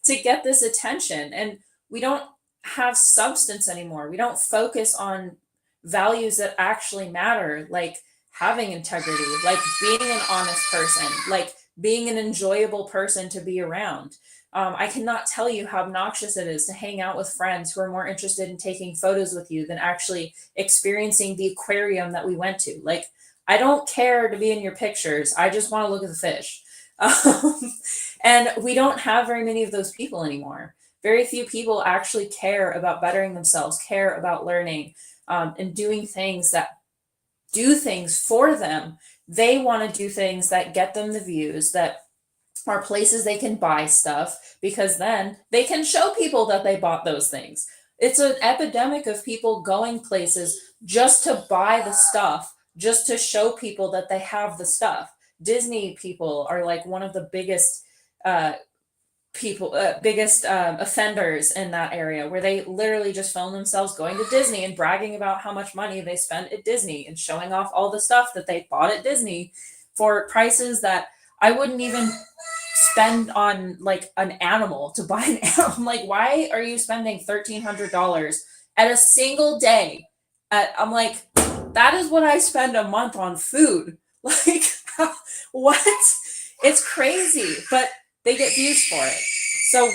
to get this attention. And we don't have substance anymore. We don't focus on values that actually matter, like having integrity, like being an honest person, like being an enjoyable person to be around. I cannot tell you how obnoxious it is to hang out with friends who are more interested in taking photos with you than actually experiencing the aquarium that we went to. Like, I don't care to be in your pictures. I just want to look at the fish. And we don't have very many of those people anymore. Very few people actually care about bettering themselves, care about learning, and doing things that do things for them. They want to do things that get them the views, that are places they can buy stuff, because then they can show people that they bought those things. It's an epidemic of people going places just to buy the stuff, just to show people that they have the stuff. Disney people are like one of the biggest offenders in that area, where they literally just film themselves going to Disney and bragging about how much money they spent at Disney and showing off all the stuff that they bought at Disney for prices that I wouldn't even spend on like an animal to buy an animal. I'm like, why are you spending $1,300 at a single day? I'm like, that is what I spend a month on food. Like, what? It's crazy, but they get views for it. So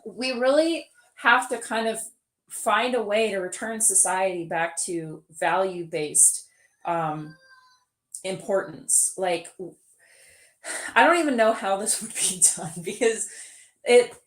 we really have to kind of find a way to return society back to value-based importance. Like, I don't even know how this would be done, because it's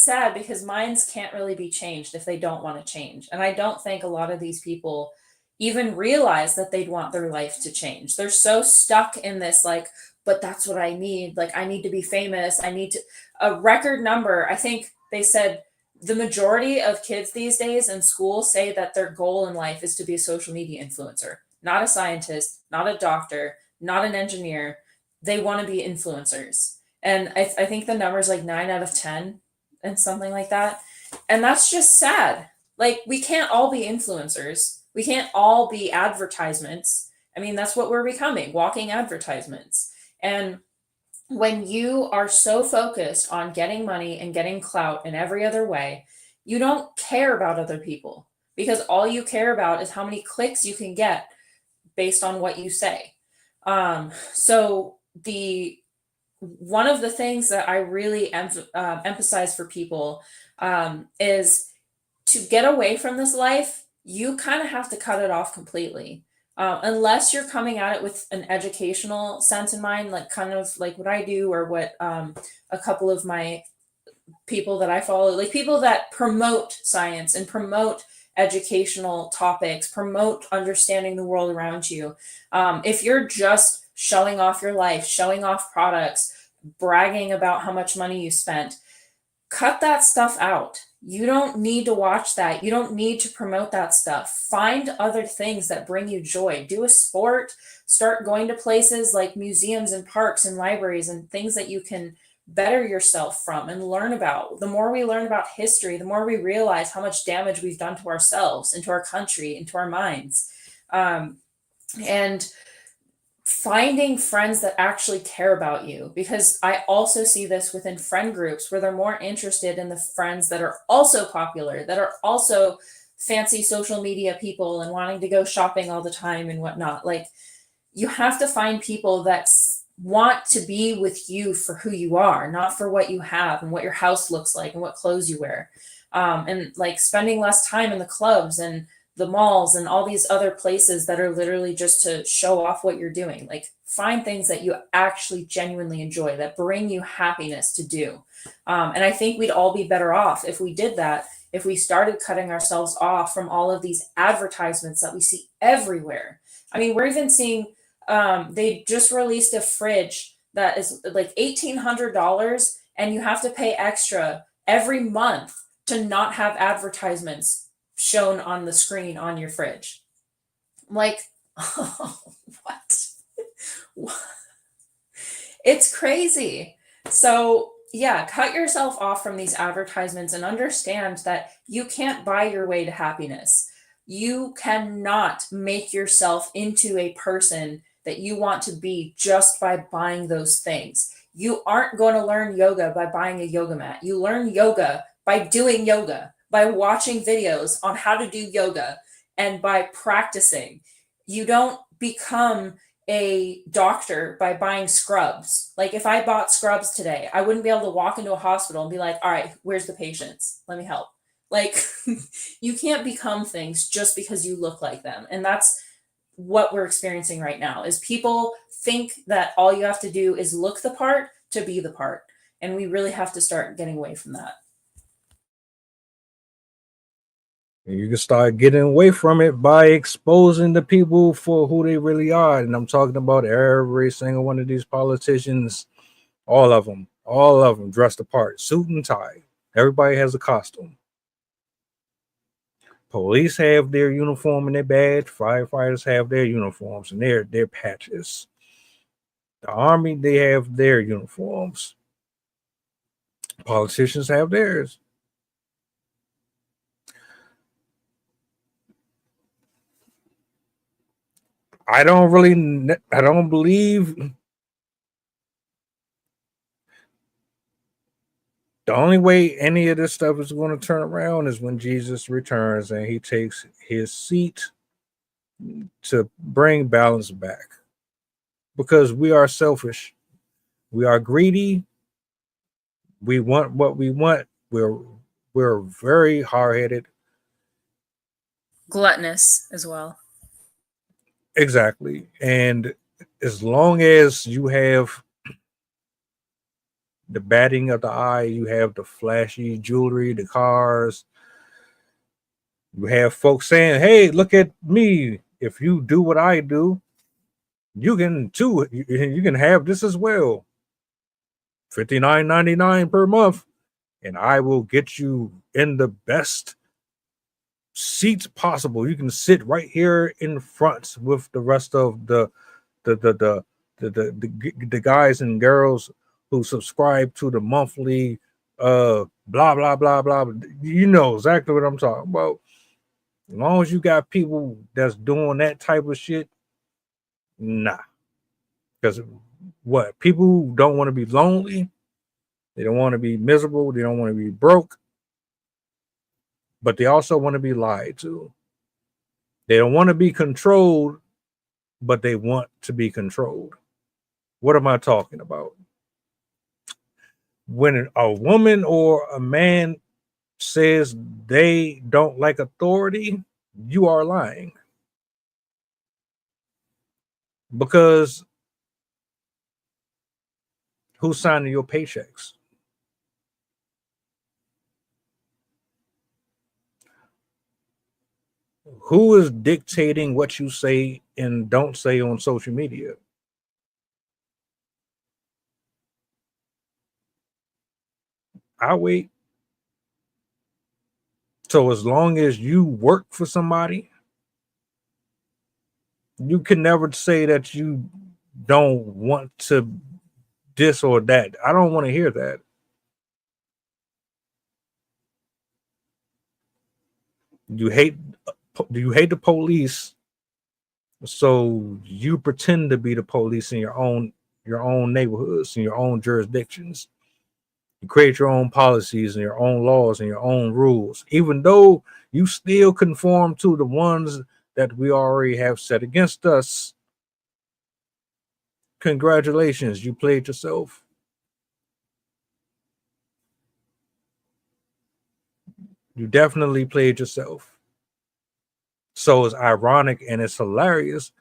sad because minds can't really be changed if they don't want to change. And I don't think a lot of these people even realize that they'd want their life to change. They're so stuck in this, like, but that's what I need. Like, I need to be famous. I need to, a record number. I think they said the majority of kids these days in school say that their goal in life is to be a social media influencer, not a scientist, not a doctor, not an engineer. They want to be influencers. And I think the number is like 9 out of 10 and something like that. And that's just sad. Like, we can't all be influencers. We can't all be advertisements. I mean, that's what we're becoming, walking advertisements. And when you are so focused on getting money and getting clout in every other way, you don't care about other people, because all you care about is how many clicks you can get based on what you say. So one of the things that I really emphasize for people is to get away from this life. You kind of have to cut it off completely. Unless you're coming at it with an educational sense in mind, like kind of like what I do, or what a couple of my people that I follow, like people that promote science and promote educational topics, promote understanding the world around you. If you're just showing off your life, showing off products, bragging about how much money you spent, cut that stuff out. You don't need to watch that. You don't need to promote that stuff. Find other things that bring you joy. Do a sport. Start going to places like museums and parks and libraries and things that you can better yourself from and learn about. The more we learn about history, the more we realize how much damage we've done to ourselves, into our country, into our minds. And finding friends that actually care about you, because I also see this within friend groups where they're more interested in the friends that are also popular, that are also fancy social media people and wanting to go shopping all the time and whatnot. Like, you have to find people that want to be with you for who you are, not for what you have and what your house looks like and what clothes you wear. And like spending less time in the clubs and the malls and all these other places that are literally just to show off what you're doing. Like, find things that you actually genuinely enjoy, that bring you happiness to do. And I think we'd all be better off if we did that, if we started cutting ourselves off from all of these advertisements that we see everywhere. I mean, we're even seeing, they just released a fridge that is like $1,800, and you have to pay extra every month to not have advertisements shown on the screen on your fridge. I'm like, oh, what? It's crazy. So yeah, cut yourself off from these advertisements and understand that you can't buy your way to happiness. You cannot make yourself into a person that you want to be just by buying those things. You aren't going to learn yoga by buying a yoga mat. You learn yoga by doing yoga, by watching videos on how to do yoga and by practicing. You don't become a doctor by buying scrubs. Like if I bought scrubs today, I wouldn't be able to walk into a hospital and be like, all right, where's the patients? Let me help. Like you can't become things just because you look like them. And that's what we're experiencing right now is people think that all you have to do is look the part to be the part. And we really have to start getting away from that. You can start getting away from it by exposing the people for who they really are. And I'm talking about every single one of these politicians, all of them dressed the part, suit and tie. Everybody has a costume. Police have their uniform and their badge. Firefighters have their uniforms and their patches. The Army, they have their uniforms. Politicians have theirs. I don't believe the only way any of this stuff is going to turn around is when Jesus returns and he takes his seat to bring balance back. Because we are selfish. We are greedy. We want what we want. We're very hard-headed. Gluttonous as well. Exactly. And as long as you have the batting of the eye, you have the flashy jewelry, the cars, you have folks saying, hey, look at me. If you do what I do, you can too. You can have this as well. $59.99 per month. And I will get you in the best seats possible. You can sit right here in front with the rest of the guys and girls who subscribe to the monthly blah blah blah blah. You know exactly what I'm talking about. As long as you got people that's doing that type of shit, nah. Because what? People don't want to be lonely. They don't want to be miserable. They don't want to be broke. But they also want to be lied to. They don't want to be controlled, but they want to be controlled. What am I talking about? When a woman or a man says they don't like authority, you are lying. Because who's signing your paychecks? Who is dictating what you say and don't say on social media? I'll wait. So as long as you work for somebody, you can never say that you don't want to this or that. I don't want to hear that. You hate the police, so you pretend to be the police in your own neighborhoods, in your own jurisdictions. You create your own policies and your own laws and your own rules, even though you still conform to the ones that we already have set against us. Congratulations, you played yourself. You definitely played yourself. So it's ironic and it's hilarious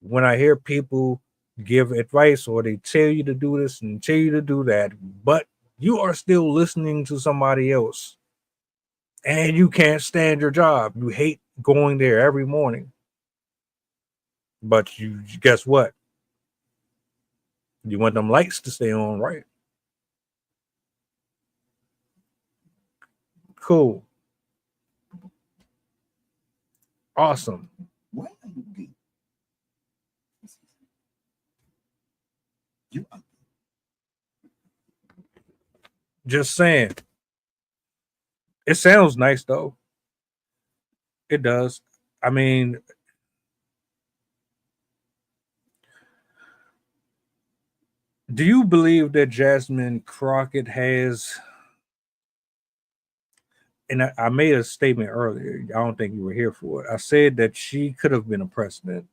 when I hear people give advice or they tell you to do this and tell you to do that, but you are still listening to somebody else and you can't stand your job. You hate going there every morning. But you guess what? You want them lights to stay on, right? Cool. Awesome. Just saying. It sounds nice though. It does. I mean, do you believe that Jazmine Crocket has and I made a statement earlier. I don't think you were here for it. I said that she could have been a president.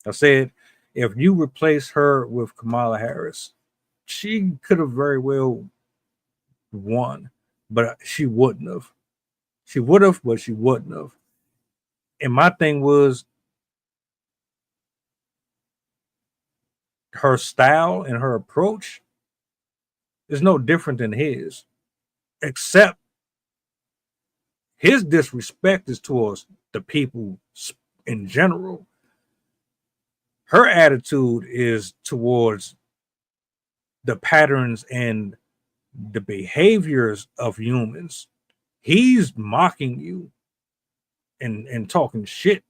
I said if you replace her with Kamala Harris, she could have very well won, but she wouldn't have. She would have, but she wouldn't have. And my thing was her style and her approach is no different than his, except his disrespect is towards the people in general. Her attitude is towards the patterns and the behaviors of humans. He's mocking you and talking shit.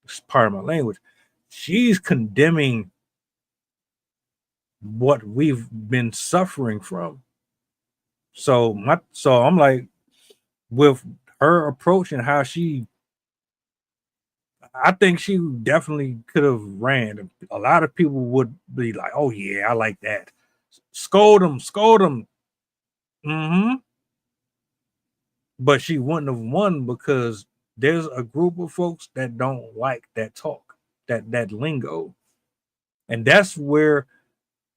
It's part of my language. She's condemning what we've been suffering from. So I'm like, with her approach and how I think she definitely could have ran. A lot of people would be like, "Oh yeah, I like that." Scold him. But she wouldn't have won because there's a group of folks that don't like that talk, that lingo, and that's where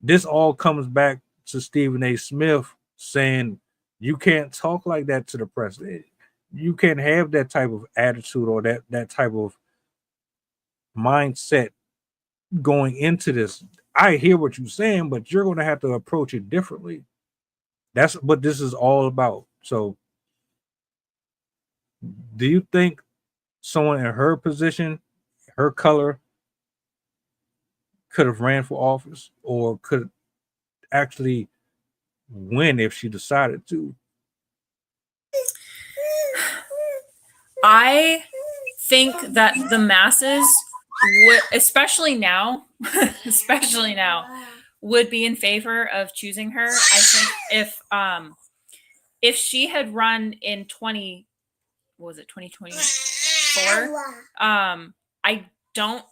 this all comes back to Stephen A. Smith saying you can't talk like that to the president. You can't have that type of attitude or that type of mindset going into this. I hear what you're saying, but you're going to have to approach it differently. That's what this is all about. So do you think someone in her position, her color, could have ran for office or could actually win if she decided to? I think that the masses would, especially now, would be in favor of choosing her. I think if she had run in 2024, I don't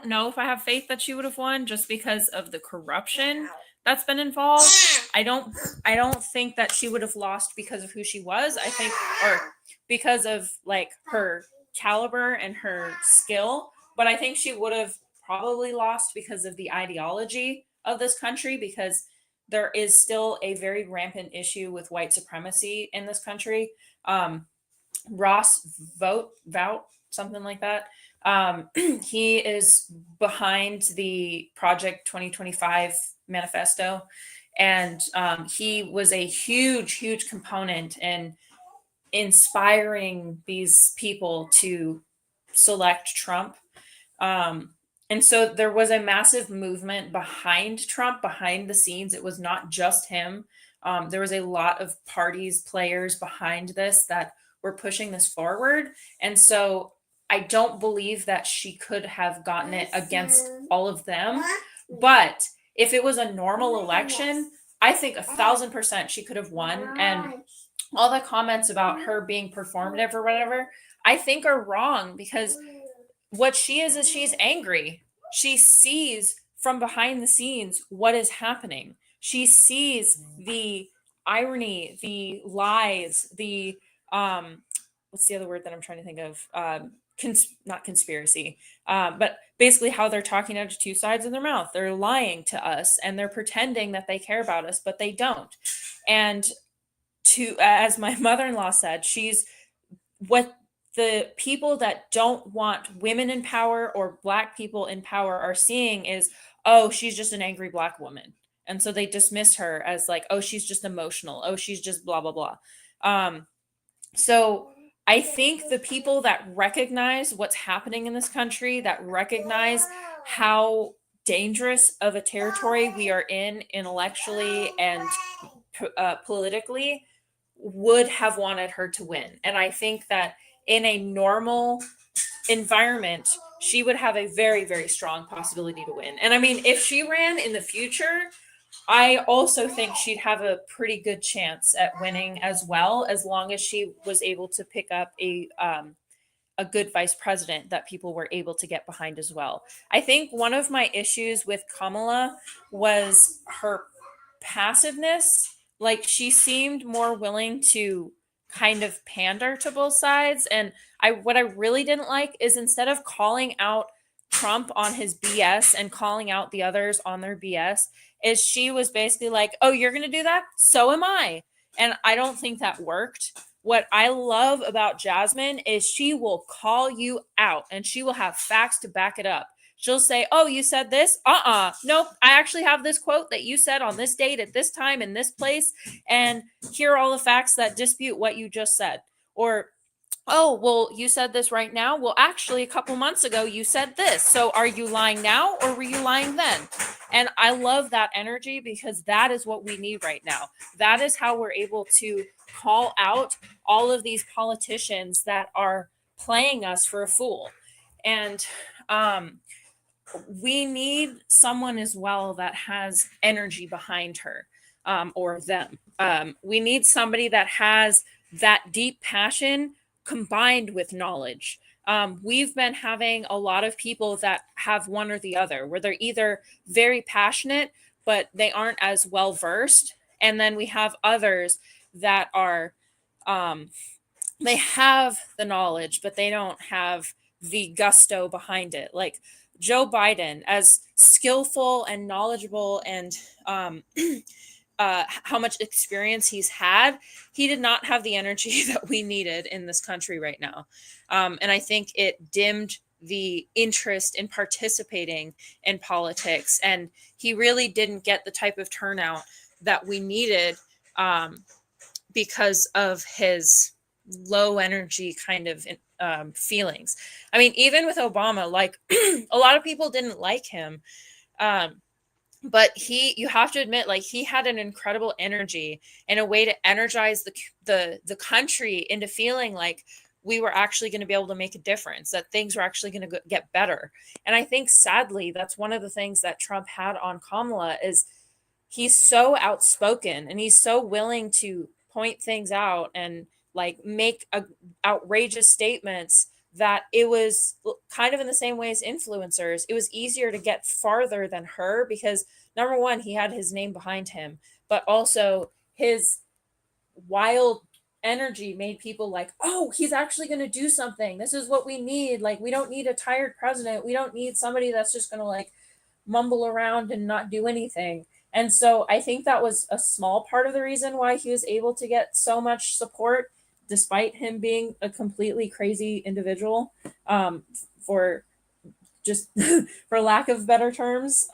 know if I have faith that she would have won just because of the corruption that's been involved. I don't think that she would have lost because of who she was. I think, or because of like her caliber and her skill, but I think she would have probably lost because of the ideology of this country, because there is still a very rampant issue with white supremacy in this country. Ross Vout, something like that. He is behind the Project 2025 manifesto, and he was a huge component in inspiring these people to select Trump. And so there was a massive movement behind Trump, behind the scenes. It was not just him. There was a lot of parties, players behind this that were pushing this forward. And so I don't believe that she could have gotten it against all of them. But if it was a normal election, I think 1,000% she could have won. And all the comments about her being performative or whatever, I think are wrong, because what she is she's angry. She sees from behind the scenes what is happening. She sees the irony, the lies, the what's the other word that I'm trying to think of? Not conspiracy, but basically how they're talking out of two sides of their mouth. They're lying to us and they're pretending that they care about us, but they don't. And as my mother-in-law said, she's what the people that don't want women in power or Black people in power are seeing is, oh, she's just an angry Black woman. And so they dismiss her as like, oh, she's just emotional. Oh, she's just blah, blah, blah. So I think the people that recognize what's happening in this country, that recognize how dangerous of a territory we are in intellectually and politically, would have wanted her to win. And I think that in a normal environment, she would have a very, very strong possibility to win. And I mean, if she ran in the future, I also think she'd have a pretty good chance at winning as well, as long as she was able to pick up a good vice president that people were able to get behind as well. I think one of my issues with Kamala was her passiveness. Like, she seemed more willing to kind of pander to both sides. And what I really didn't like is instead of calling out Trump on his BS and calling out the others on their BS, is she was basically like, oh, you're going to do that? So am I. And I don't think that worked. What I love about Jazmine is she will call you out and she will have facts to back it up. She'll say, oh, you said this? Nope. I actually have this quote that you said on this date at this time in this place. And here are all the facts that dispute what you just said. Or, oh, well, you said this right now. Well, actually, a couple months ago, you said this. So are you lying now or were you lying then? And I love that energy because that is what we need right now. That is how we're able to call out all of these politicians that are playing us for a fool. And we need someone as well that has energy behind her or them. We need somebody that has that deep passion combined with knowledge. We've been having a lot of people that have one or the other, where they're either very passionate, but they aren't as well versed. And then we have others that are, they have the knowledge, but they don't have the gusto behind it. Like Joe Biden, as skillful and knowledgeable and how much experience he's had, he did not have the energy that we needed in this country right now. And I think it dimmed the interest in participating in politics. And he really didn't get the type of turnout that we needed because of his low energy kind of feelings. I mean, even with Obama, like a lot of people didn't like him. But you have to admit, like, he had an incredible energy and a way to energize the country into feeling like we were actually going to be able to make a difference, that things were actually going to get better. And I think, sadly, that's one of the things that Trump had on Kamala is he's so outspoken and he's so willing to point things out and like make outrageous statements that it was kind of in the same way as influencers. It was easier to get farther than her because, number one, he had his name behind him, but also his wild energy made people like, oh, he's actually going to do something. This is what we need. Like, we don't need a tired president. We don't need somebody that's just going to like mumble around and not do anything. And so I think that was a small part of the reason why he was able to get so much support, despite him being a completely crazy individual, for just for lack of better terms.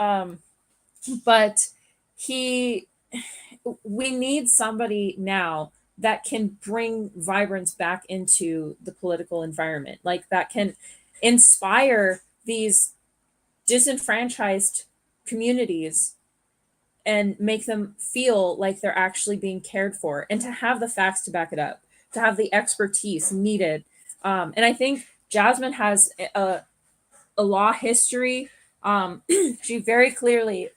But we need somebody now that can bring vibrance back into the political environment, like that can inspire these disenfranchised communities and make them feel like they're actually being cared for, and to have the facts to back it up, to have the expertise needed. And I think Jazmine has a law history. She very clearly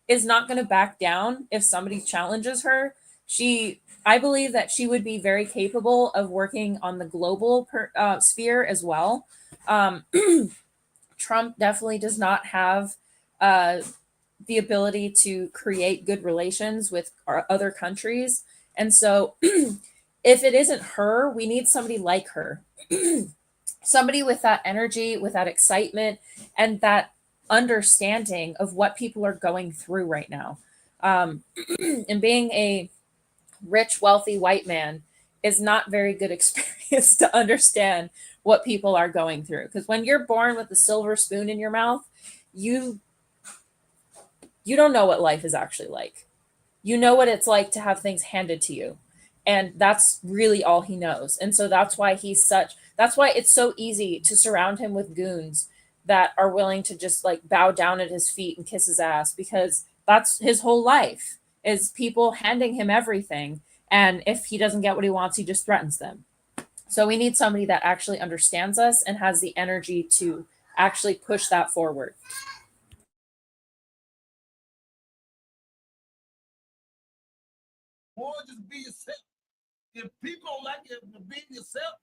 is not going to back down if somebody challenges her. I believe that she would be very capable of working on the global sphere as well. Trump definitely does not have the ability to create good relations with our other countries. And so if it isn't her, we need somebody like her. Somebody with that energy, with that excitement, and that understanding of what people are going through right now. And being a rich, wealthy white man is not very good experience to understand what people are going through. Because when you're born with a silver spoon in your mouth, you don't know what life is actually like. You know what it's like to have things handed to you. And that's really all he knows. And so that's why that's why it's so easy to surround him with goons that are willing to just like bow down at his feet and kiss his ass, because that's his whole life, is people handing him everything. And if he doesn't get what he wants, he just threatens them. So we need somebody that actually understands us and has the energy to actually push that forward. Or just be yourself. If people don't like you for being yourself,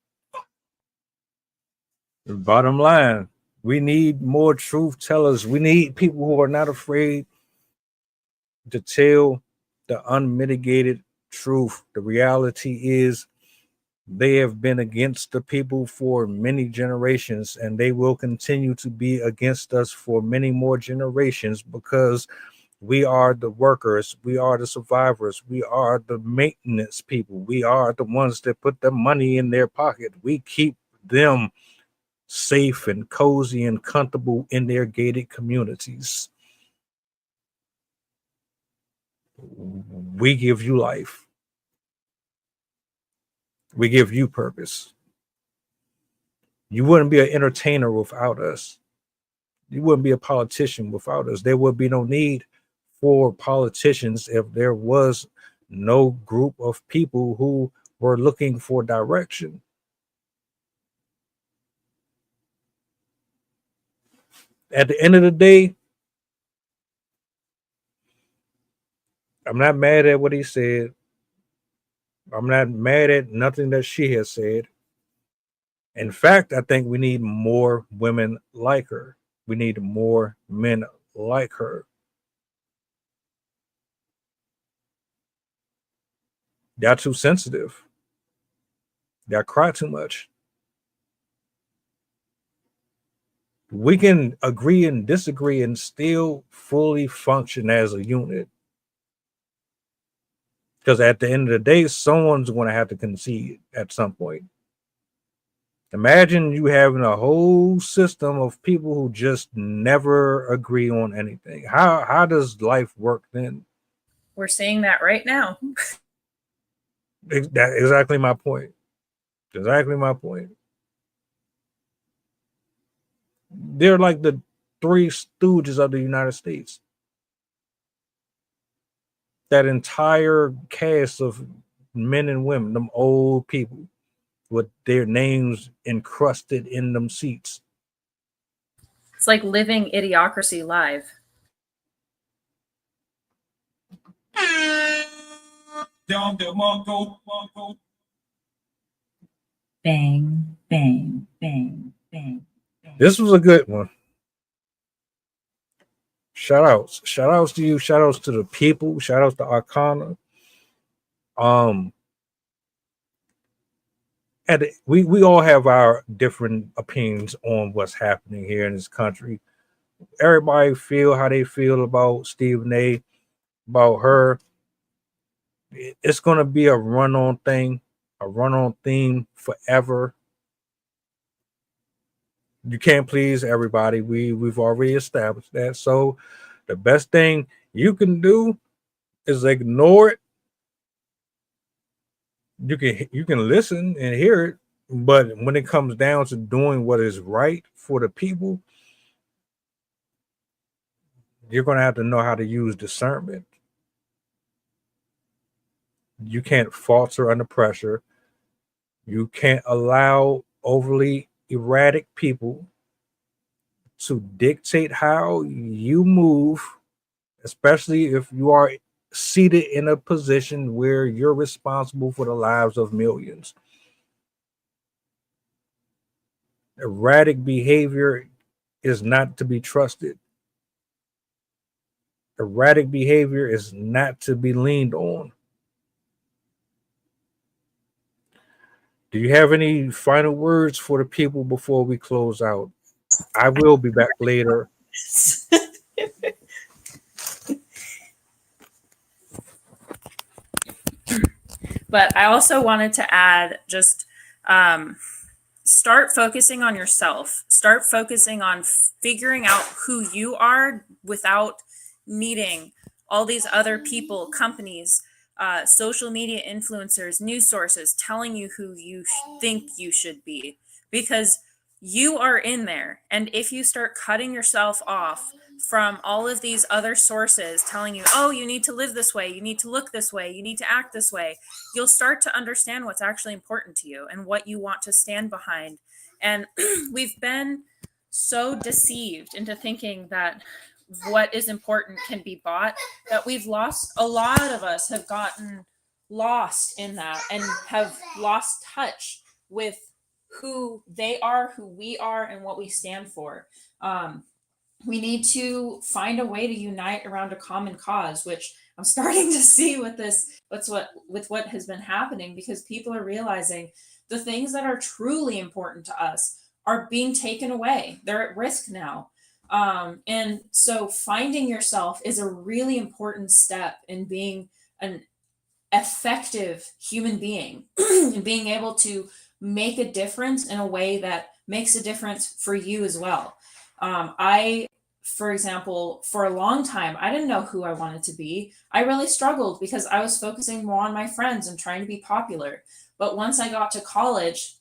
The bottom line, we need more truth tellers. We need people who are not afraid to tell the unmitigated truth. The reality is They have been against the people for many generations, and they will continue to be against us for many more generations because we are the workers, we are the survivors, we are the maintenance people, we are the ones that put the money in their pocket. We keep them safe and cozy and comfortable in their gated communities. We give you life. We give you purpose. You wouldn't be an entertainer without us. You wouldn't be a politician without us. There would be no need for politicians if there was no group of people who were looking for direction. At the end of the day, I'm not mad at what he said. I'm not mad at nothing that she has said. In fact, I think we need more women like her. We need more men like her. Y'all too sensitive. Y'all cry too much. We can agree and disagree and still fully function as a unit. Because at the end of the day, someone's going to have to concede at some point. Imagine you having a whole system of people who just never agree on anything. How does life work then? We're seeing that right now. That's exactly my point. Exactly my point. They're like the three stooges of the United States. That entire cast of men and women, them old people with their names encrusted in them seats. It's like living Idiocracy live. Bang, bang, bang, bang. This was a good one. Shout outs to you. Shout outs to the people. Shout outs to Arcana. And we all have our different opinions on what's happening here in this country. Everybody feel how they feel about Stephen A, about her. It's gonna be a run-on thing, a run-on theme forever. You can't please everybody. We've already established that. So the best thing you can do is ignore it. You can listen and hear it, but when it comes down to doing what is right for the people, you're going to have to know how to use discernment. You can't falter under pressure. You can't allow overly erratic people to dictate how you move, especially if you are seated in a position where you're responsible for the lives of millions. Erratic behavior is not to be trusted. Erratic behavior is not to be leaned on. Do you have any final words for the people before we close out? I will be back later. But I also wanted to add just start focusing on yourself. Start focusing on figuring out who you are without needing all these other people, companies, social media influencers, news sources telling you who you think you should be, because you are in there. And if you start cutting yourself off from all of these other sources telling you, oh, you need to live this way, you need to look this way, you need to act this way, you'll start to understand what's actually important to you and what you want to stand behind. And we've been so deceived into thinking that what is important can be bought, that we've lost, a lot of us have gotten lost in that and have lost touch with who they are, who we are, and what we stand for. We need to find a way to unite around a common cause, which I'm starting to see with what has been happening, because people are realizing the things that are truly important to us are being taken away. They're at risk now. And so finding yourself is a really important step in being an effective human being and being able to make a difference in a way that makes a difference for you as well. For example, for a long time, I didn't know who I wanted to be. I really struggled because I was focusing more on my friends and trying to be popular. But once I got to college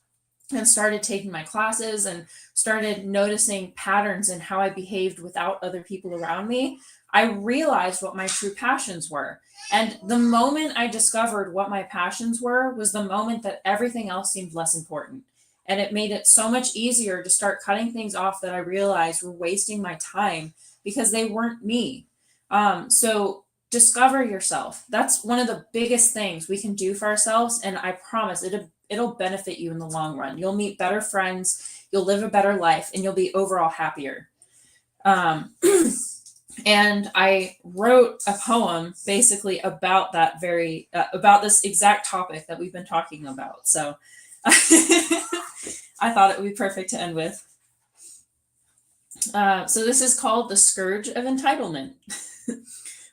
and started taking my classes and started noticing patterns in how I behaved without other people around me, I realized what my true passions were. And the moment I discovered what my passions were was the moment that everything else seemed less important. And it made it so much easier to start cutting things off that I realized were wasting my time because they weren't me. So discover yourself. That's one of the biggest things we can do for ourselves. And I promise it'll benefit you in the long run. You'll meet better friends, you'll live a better life, and you'll be overall happier. And I wrote a poem basically about that about this exact topic that we've been talking about. So I thought it would be perfect to end with. So this is called The Scourge of Entitlement.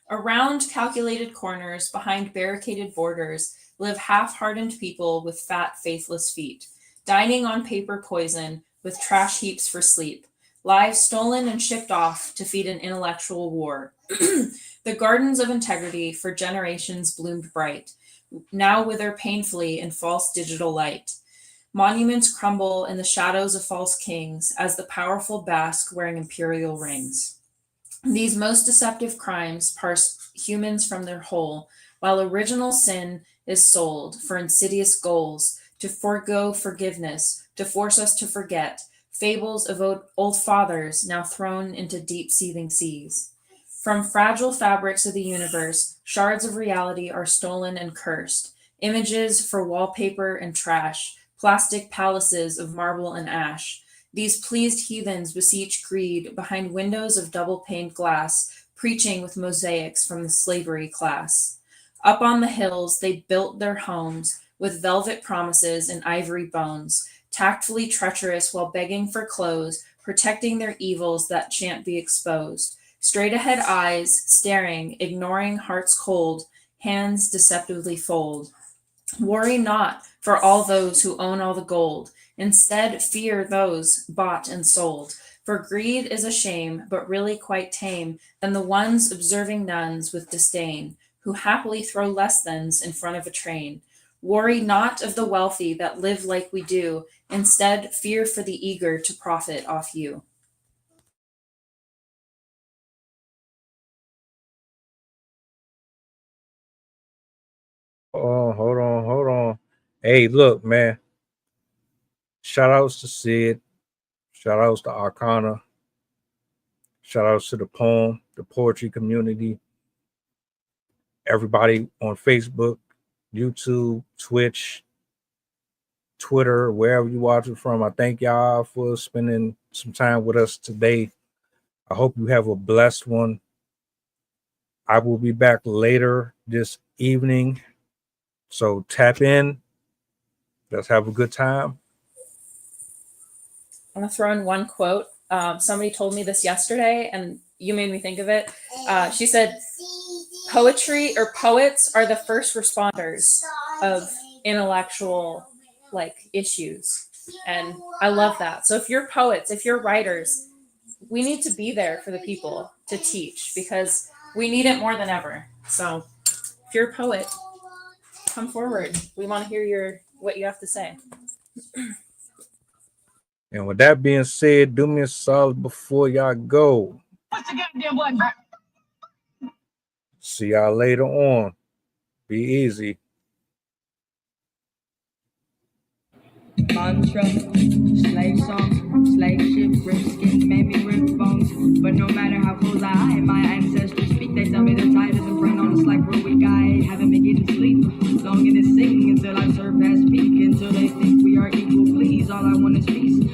Around calculated corners, behind barricaded borders, live half-hardened people with fat, faithless feet, dining on paper poison with trash heaps for sleep, lives stolen and shipped off to feed an intellectual war. The gardens of integrity for generations bloomed bright, now wither painfully in false digital light. Monuments crumble in the shadows of false kings as the powerful bask wearing imperial rings. These most deceptive crimes parse humans from their whole, while original sin is sold for insidious goals to forego forgiveness, to force us to forget fables of old fathers now thrown into deep seething seas. From fragile fabrics of the universe, shards of reality are stolen and cursed, images for wallpaper and trash, plastic palaces of marble and ash. These pleased heathens beseech greed behind windows of double-paned glass, preaching with mosaics from the slavery class. Up on the hills, they built their homes with velvet promises and ivory bones, tactfully treacherous while begging for clothes, protecting their evils that shan't be exposed. Straight ahead eyes, staring, ignoring hearts cold, hands deceptively fold. Worry not for all those who own all the gold. Instead, fear those bought and sold. For greed is a shame, but really quite tame than the ones observing nuns with disdain, who happily throw less thans in front of a train. Worry not of the wealthy that live like we do. Instead, fear for the eager to profit off you. Oh, hold on. Hey, look, man. Shout outs to Sid. Shout outs to Arcana. Shout outs to the poem, the poetry community. Everybody on Facebook, YouTube, Twitch, Twitter, wherever you watch it from. I thank y'all for spending some time with us today. I hope you have a blessed one. I will be back later this evening. So tap in. Let's have a good time. I'm going to throw in one quote. Somebody told me this yesterday, and you made me think of it. She said, poetry or poets are the first responders of intellectual issues. And I love that. So if you're poets, if you're writers, we need to be there for the people to teach because we need it more than ever. So if you're a poet, come forward. We want to hear what you have to say. And with that being said, do me a solid before y'all go. What's the goddamn button? See y'all later on. Be easy. Mantra, slave song, slave ship, rip skin, made me rip bones. But no matter how close I am, my ancestors speak, they tell me the tide isn't front on us like we're weak. I haven't been getting sleep, longing to sing until I surpass peak, until they think we are equal. Please, all I want is peace.